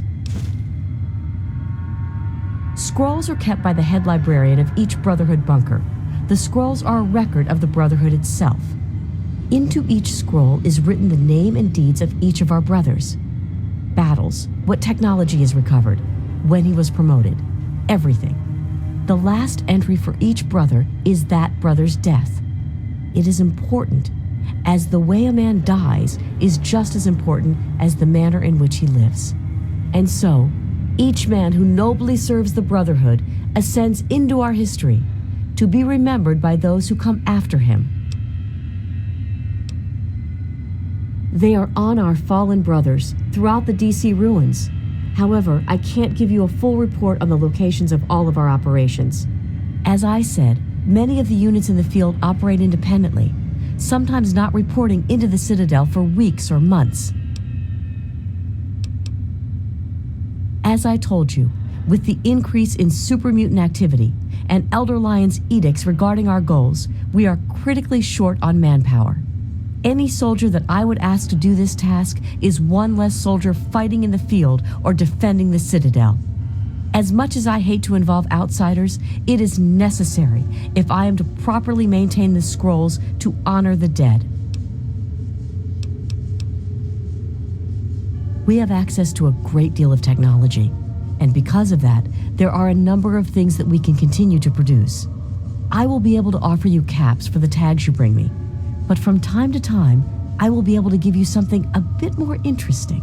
Scrolls are kept by the head librarian of each Brotherhood bunker. The scrolls are a record of the Brotherhood itself. Into each scroll is written the name and deeds of each of our brothers. Battles, what technology is recovered, when he was promoted, everything. The last entry for each brother is that brother's death. It is important, as the way a man dies is just as important as the manner in which he lives. And so, each man who nobly serves the Brotherhood ascends into our history, to be remembered by those who come after him. They are on our fallen brothers throughout the DC ruins. However, I can't give you a full report on the locations of all of our operations. As I said, many of the units in the field operate independently, sometimes not reporting into the Citadel for weeks or months. As I told you, with the increase in super mutant activity and Elder Lion's edicts regarding our goals, we are critically short on manpower. Any soldier that I would ask to do this task is one less soldier fighting in the field or defending the Citadel. As much as I hate to involve outsiders, it is necessary if I am to properly maintain the scrolls to honor the dead. We have access to a great deal of technology, and because of that, there are a number of things that we can continue to produce. I will be able to offer you caps for the tags you bring me, but from time to time, I will be able to give you something a bit more interesting.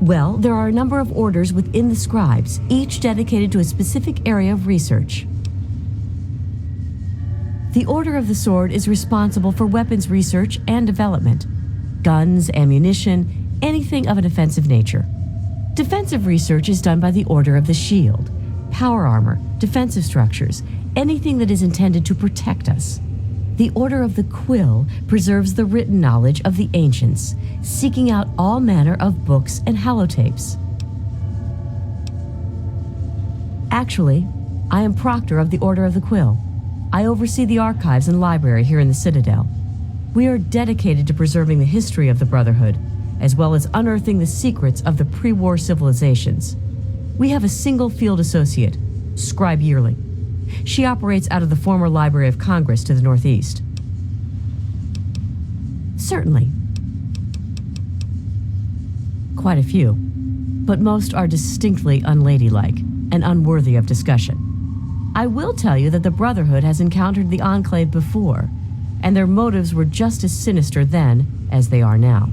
Well, there are a number of orders within the scribes, each dedicated to a specific area of research. The Order of the Sword is responsible for weapons research and development. Guns, ammunition, anything of an offensive nature. Defensive research is done by the Order of the Shield. Power armor, defensive structures, anything that is intended to protect us. The Order of the Quill preserves the written knowledge of the ancients, seeking out all manner of books and holotapes. Actually, I am Proctor of the Order of the Quill. I oversee the archives and library here in the Citadel. We are dedicated to preserving the history of the Brotherhood, as well as unearthing the secrets of the pre-war civilizations. We have a single field associate, Scribe Yearling. She operates out of the former Library of Congress to the northeast. Certainly. Quite a few, but most are distinctly unladylike and unworthy of discussion. I will tell you that the Brotherhood has encountered the Enclave before, and their motives were just as sinister then as they are now.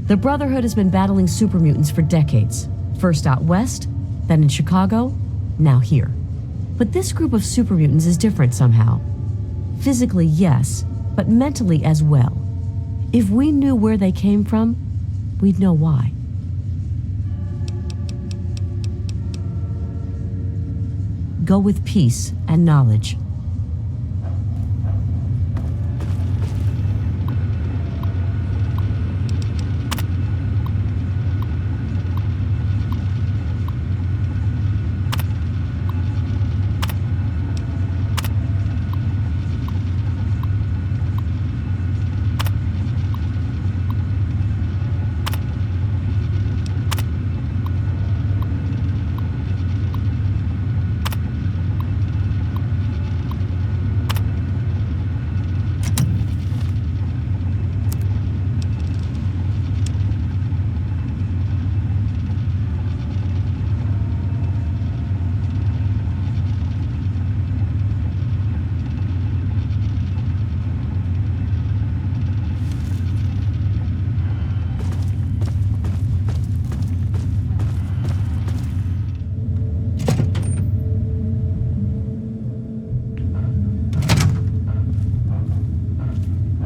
The Brotherhood has been battling supermutants for decades, first out west, then in Chicago, now here. But this group of supermutants is different somehow. Physically, yes, but mentally as well. If we knew where they came from, we'd know why. Go with peace and knowledge.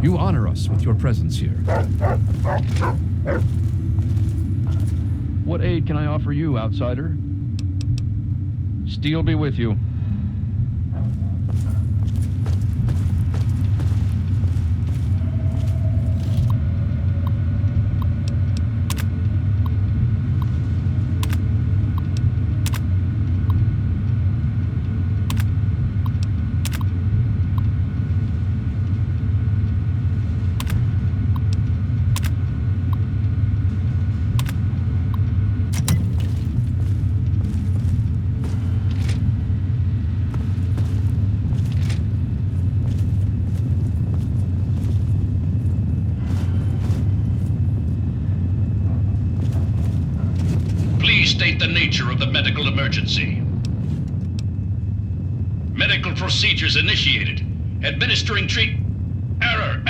You honor us with your presence here. What aid can I offer you, outsider? Steel be with you. State the nature of the medical emergency. Medical procedures initiated. Administering Error!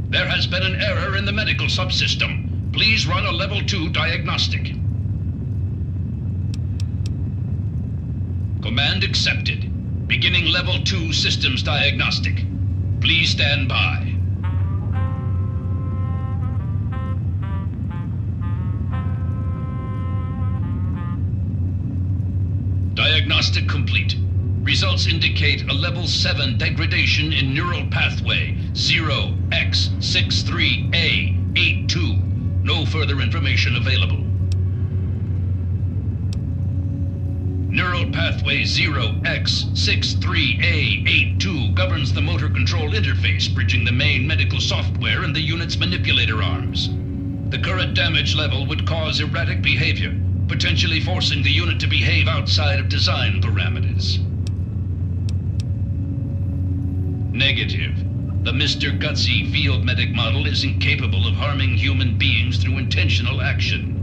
There has been an error in the medical subsystem. Please run a level 2 diagnostic. Command accepted. Beginning level 2 systems diagnostic. Please stand by. Diagnostic complete. Results indicate a level 7 degradation in neural pathway 0x63A82. No further information available. Neural pathway 0x63A82 governs the motor control interface, bridging the main medical software and the unit's manipulator arms. The current damage level would cause erratic behavior, potentially forcing the unit to behave outside of design parameters. Negative. The Mr. Gutsy field medic model is incapable of harming human beings through intentional action.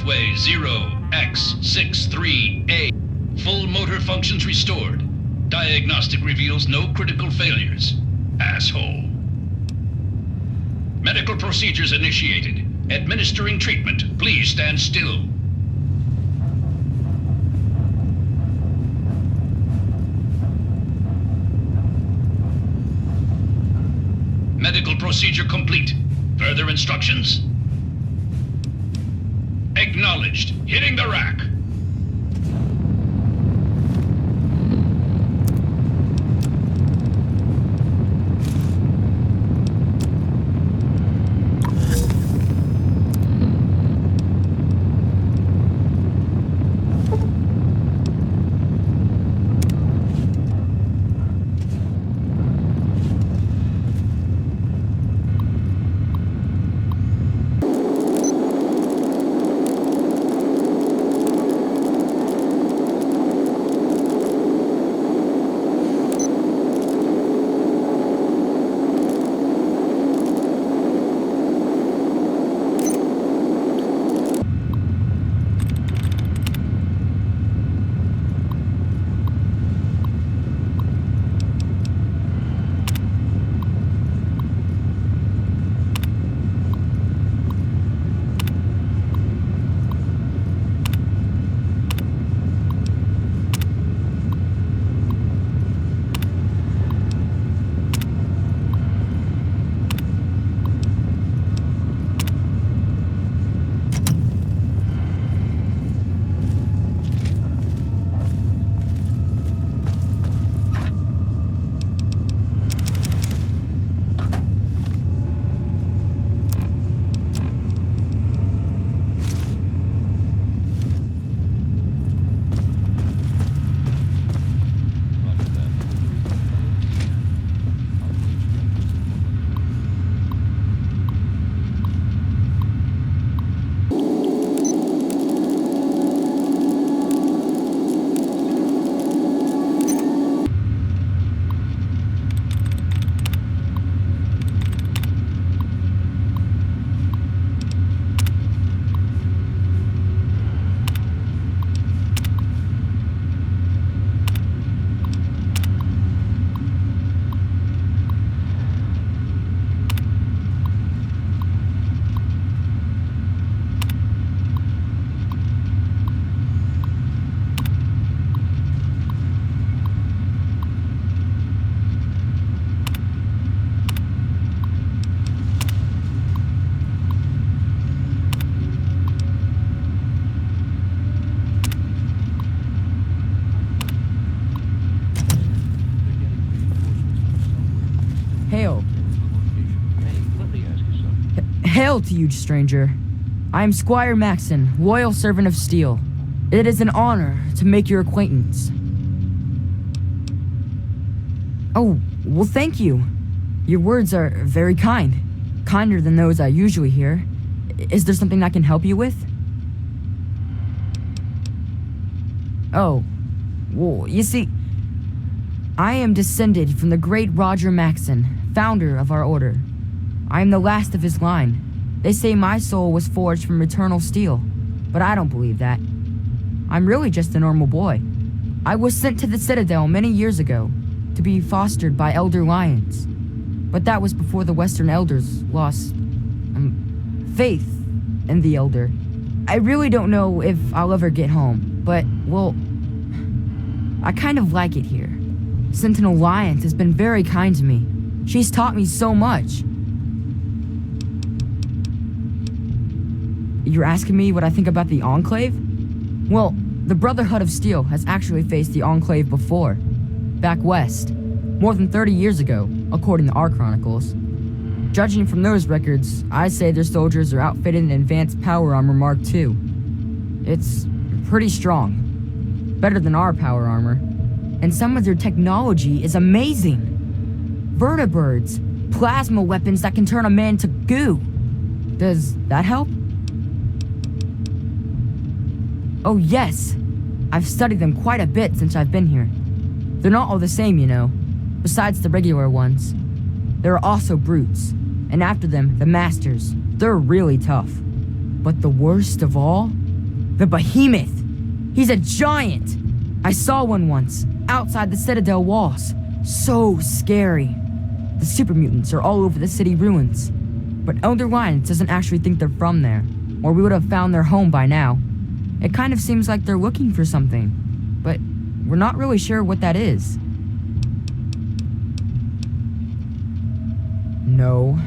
Pathway 0X63A. Full motor functions restored. Diagnostic reveals no critical failures. Asshole. Medical procedures initiated. Administering treatment. Please stand still. Medical procedure complete. Further instructions? Acknowledged. Hitting the rack. Hail to you, stranger. I am Squire Maxon, loyal servant of Steel. It is an honor to make your acquaintance. Oh, well, thank you. Your words are very kind. Kinder than those I usually hear. Is there something I can help you with? Oh, well, you see, I am descended from the great Roger Maxon, founder of our order. I am the last of his line. They say my soul was forged from eternal steel, but I don't believe that. I'm really just a normal boy. I was sent to the Citadel many years ago to be fostered by Elder Lions, but that was before the Western Elders lost faith in the Elder. I really don't know if I'll ever get home, but, well, I kind of like it here. Sentinel Lions has been very kind to me. She's taught me so much. You're asking me what I think about the Enclave? Well, the Brotherhood of Steel has actually faced the Enclave before, back west, more than 30 years ago, according to our chronicles. Judging from those records, I say their soldiers are outfitted in advanced power armor Mark II. It's pretty strong, better than our power armor, and some of their technology is amazing. Vertibirds, plasma weapons that can turn a man to goo. Does that help? Oh yes, I've studied them quite a bit since I've been here. They're not all the same, you know, besides the regular ones. There are also brutes, and after them, the masters. They're really tough. But the worst of all The behemoth! He's a giant! I saw one once, outside the Citadel walls. So scary. The super mutants are all over the city ruins. But Elder Lyons doesn't actually think they're from there, or we would have found their home by now. It kind of seems like they're looking for something, but we're not really sure what that is. No.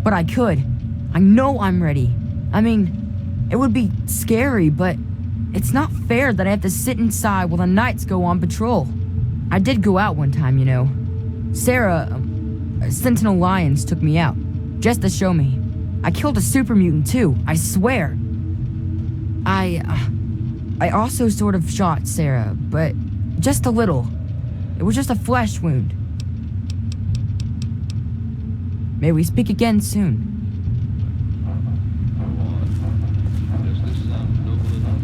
But I could. I know I'm ready. I mean, it would be scary, but it's not fair that I have to sit inside while the knights go on patrol. I did go out one time, you know. Sarah, Sentinel Lyons took me out, just to show me. I killed a super mutant too, I swear. I also sort of shot Sarah, but just a little. It was just a flesh wound. May we speak again soon. Does this sound noble enough?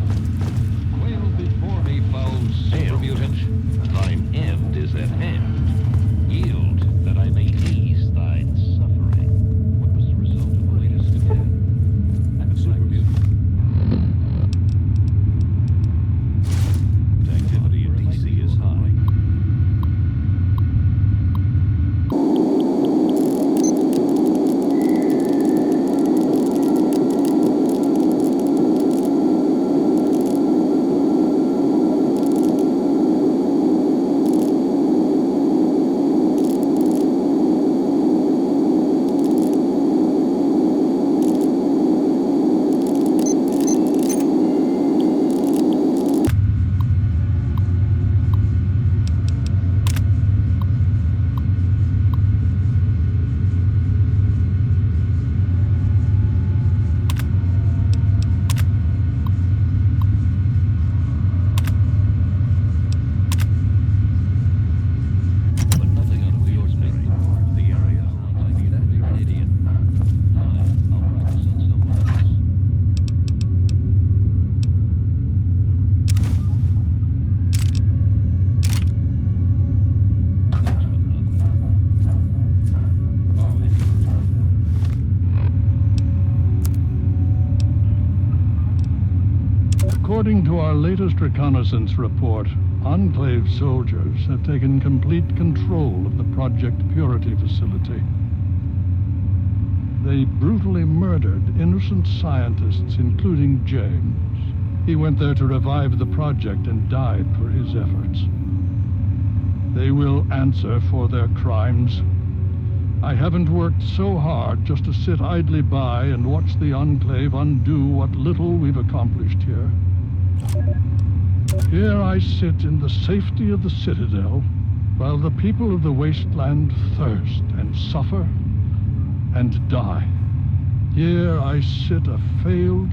Quail before me, foul super mutant. Thine end is at hand. Yield, that I may ease thine suffering. What was the result of the latest attack? And the super mutant. Activity in DC is high. According to our latest reconnaissance report, Enclave soldiers have taken complete control of the Project Purity facility. They brutally murdered innocent scientists, including James. He went there to revive the project and died for his efforts. They will answer for their crimes. I haven't worked so hard just to sit idly by and watch the Enclave undo what little we've accomplished here. Here I sit in the safety of the Citadel, while the people of the wasteland thirst and suffer and die. Here I sit a failed,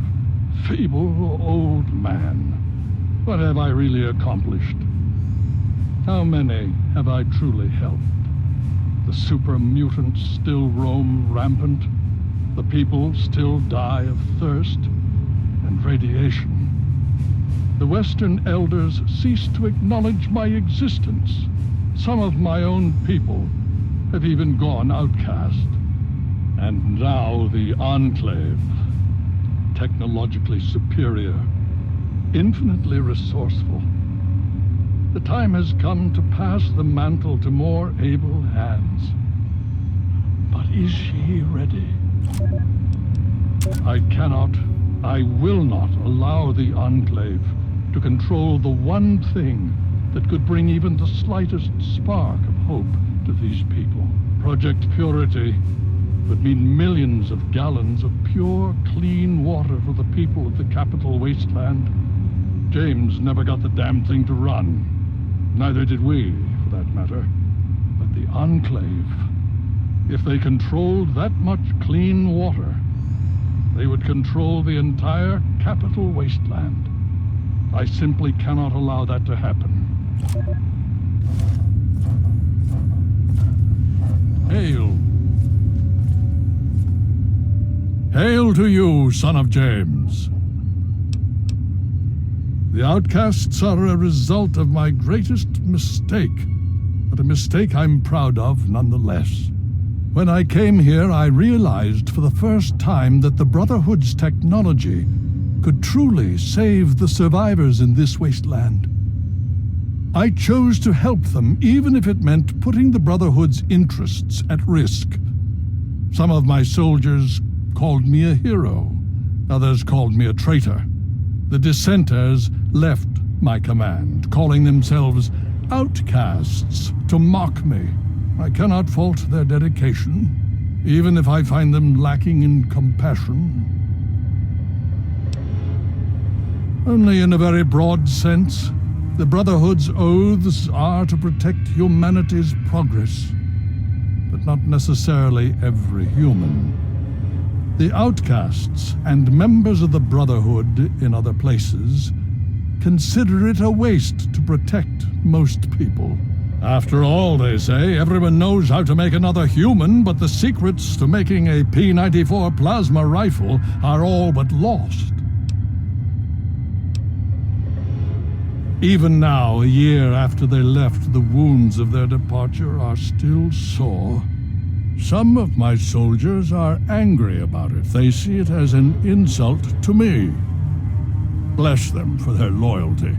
feeble old man. What have I really accomplished? How many have I truly helped? The super mutants still roam rampant. The people still die of thirst and radiation. The Western elders cease to acknowledge my existence. Some of my own people have even gone outcast. And now the Enclave, technologically superior, infinitely resourceful. The time has come to pass the mantle to more able hands. But is she ready? I cannot, I will not allow the Enclave to control the one thing that could bring even the slightest spark of hope to these people. Project Purity would mean millions of gallons of pure, clean water for the people of the capital wasteland. James never got the damn thing to run. Neither did we, for that matter. But the Enclave, if they controlled that much clean water, they would control the entire capital wasteland. I simply cannot allow that to happen. Hail! Hail to you, son of James! The outcasts are a result of my greatest mistake, but a mistake I'm proud of nonetheless. When I came here, I realized for the first time that the Brotherhood's technology could truly save the survivors in this wasteland. I chose to help them, even if it meant putting the Brotherhood's interests at risk. Some of my soldiers called me a hero. Others called me a traitor. The dissenters left my command, calling themselves outcasts to mock me. I cannot fault their dedication, even if I find them lacking in compassion. Only in a very broad sense. The Brotherhood's oaths are to protect humanity's progress, but not necessarily every human. The outcasts and members of the Brotherhood in other places consider it a waste to protect most people. After all, they say, everyone knows how to make another human, but the secrets to making a P-94 plasma rifle are all but lost. Even now, a year after they left, the wounds of their departure are still sore. Some of my soldiers are angry about it. They see it as an insult to me. Bless them for their loyalty.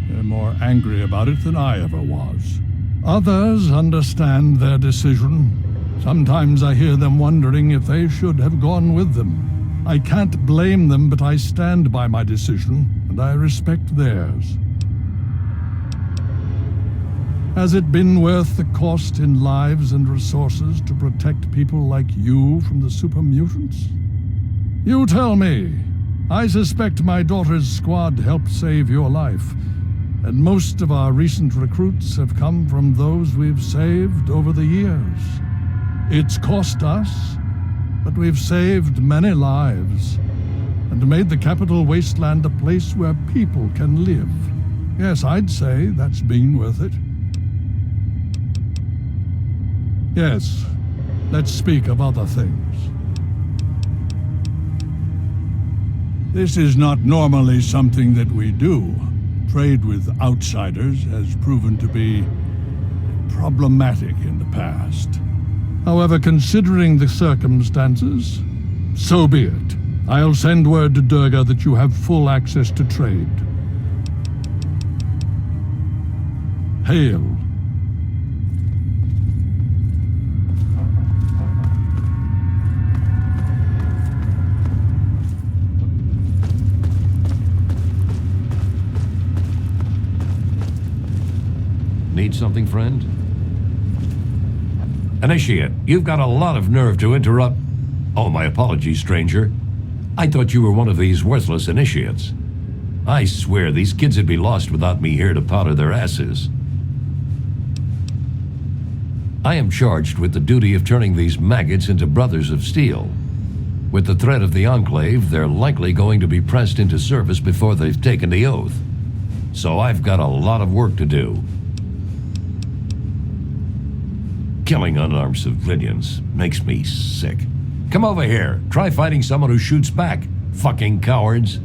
They're more angry about it than I ever was. Others understand their decision. Sometimes I hear them wondering if they should have gone with them. I can't blame them, but I stand by my decision, and I respect theirs. Has it been worth the cost in lives and resources to protect people like you from the super mutants? You tell me. I suspect my daughter's squad helped save your life, and most of our recent recruits have come from those we've saved over the years. It's cost us, but we've saved many lives, and made the capital wasteland a place where people can live. Yes, I'd say that's been worth it. Yes, let's speak of other things. This is not normally something that we do. Trade with outsiders has proven to be problematic in the past. However, considering the circumstances, so be it. I'll send word to Durga that you have full access to trade. Hail. Need something, friend? Initiate, you've got a lot of nerve to interrupt. Oh, my apologies, stranger. I thought you were one of these worthless initiates. I swear these kids would be lost without me here to powder their asses. I am charged with the duty of turning these maggots into Brothers of Steel. With the threat of the Enclave, they're likely going to be pressed into service before they've taken the oath. So I've got a lot of work to do. Killing unarmed civilians makes me sick. Come over here. Try fighting someone who shoots back, fucking cowards.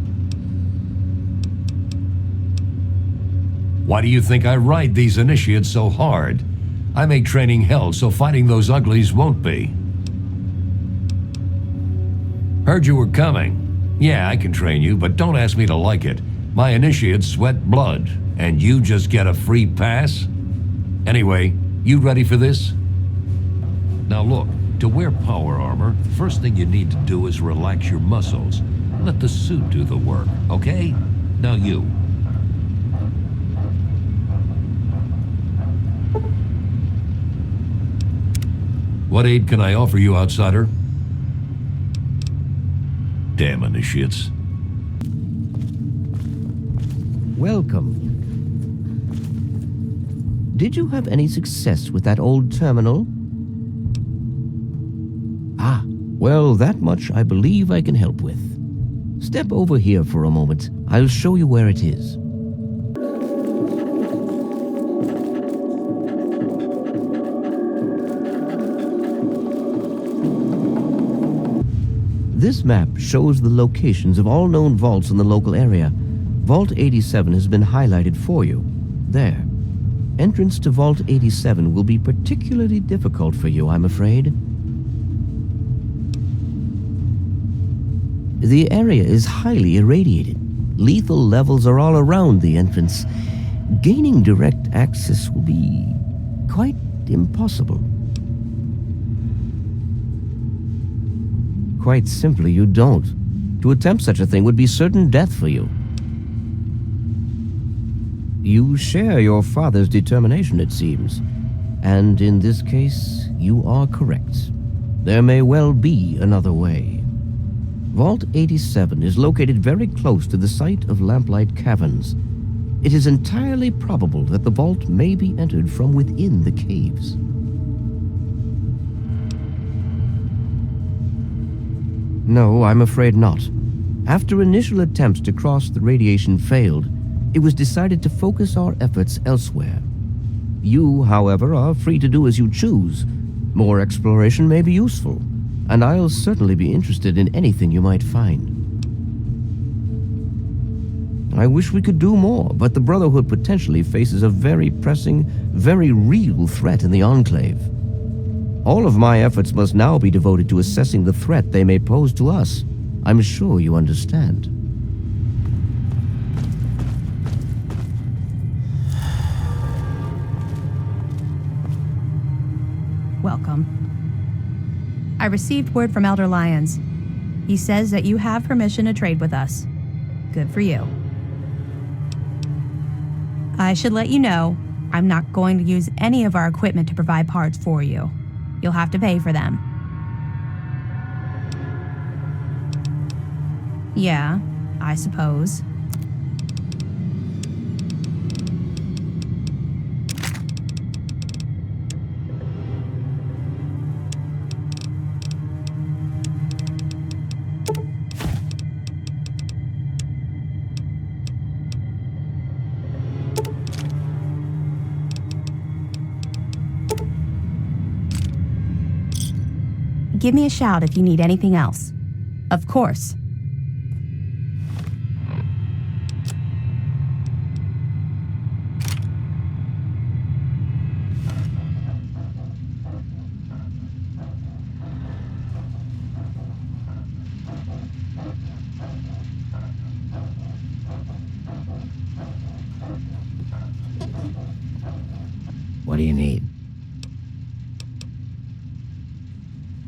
Why do you think I ride these initiates so hard? I make training hell so fighting those uglies won't be. Heard you were coming. Yeah, I can train you, but don't ask me to like it. My initiates sweat blood, and you just get a free pass? Anyway, you ready for this? Now look, to wear power armor, first thing you need to do is relax your muscles. Let the suit do the work, okay? Now you. What aid can I offer you, outsider? Damn initiates. Welcome. Did you have any success with that old terminal? Ah, well, that much I believe I can help with. Step over here for a moment. I'll show you where it is. This map shows the locations of all known vaults in the local area. Vault 87 has been highlighted for you. There. Entrance to Vault 87 will be particularly difficult for you, I'm afraid. The area is highly irradiated. Lethal levels are all around the entrance. Gaining direct access will be quite impossible. Quite simply, you don't. To attempt such a thing would be certain death for you. You share your father's determination, it seems. And in this case, you are correct. There may well be another way. Vault 87 is located very close to the site of Lamplight Caverns. It is entirely probable that the vault may be entered from within the caves. No, I'm afraid not. After initial attempts to cross the radiation failed, it was decided to focus our efforts elsewhere. You, however, are free to do as you choose. More exploration may be useful, and I'll certainly be interested in anything you might find. I wish we could do more, but the Brotherhood potentially faces a very pressing, very real threat in the Enclave. All of my efforts must now be devoted to assessing the threat they may pose to us. I'm sure you understand. Welcome. I received word from Elder Lyons. He says that you have permission to trade with us. Good for you. I should let you know, I'm not going to use any of our equipment to provide parts for you. You'll have to pay for them. Yeah, I suppose. Give me a shout if you need anything else. Of course. What do you need?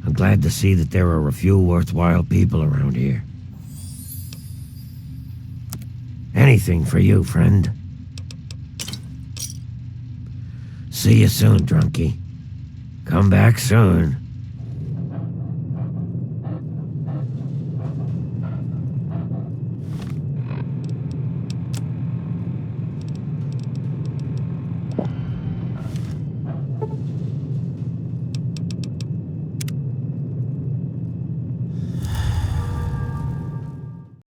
I'm glad to see that there are a few worthwhile people around here. Anything for you, friend. See you soon, drunkie. Come back soon.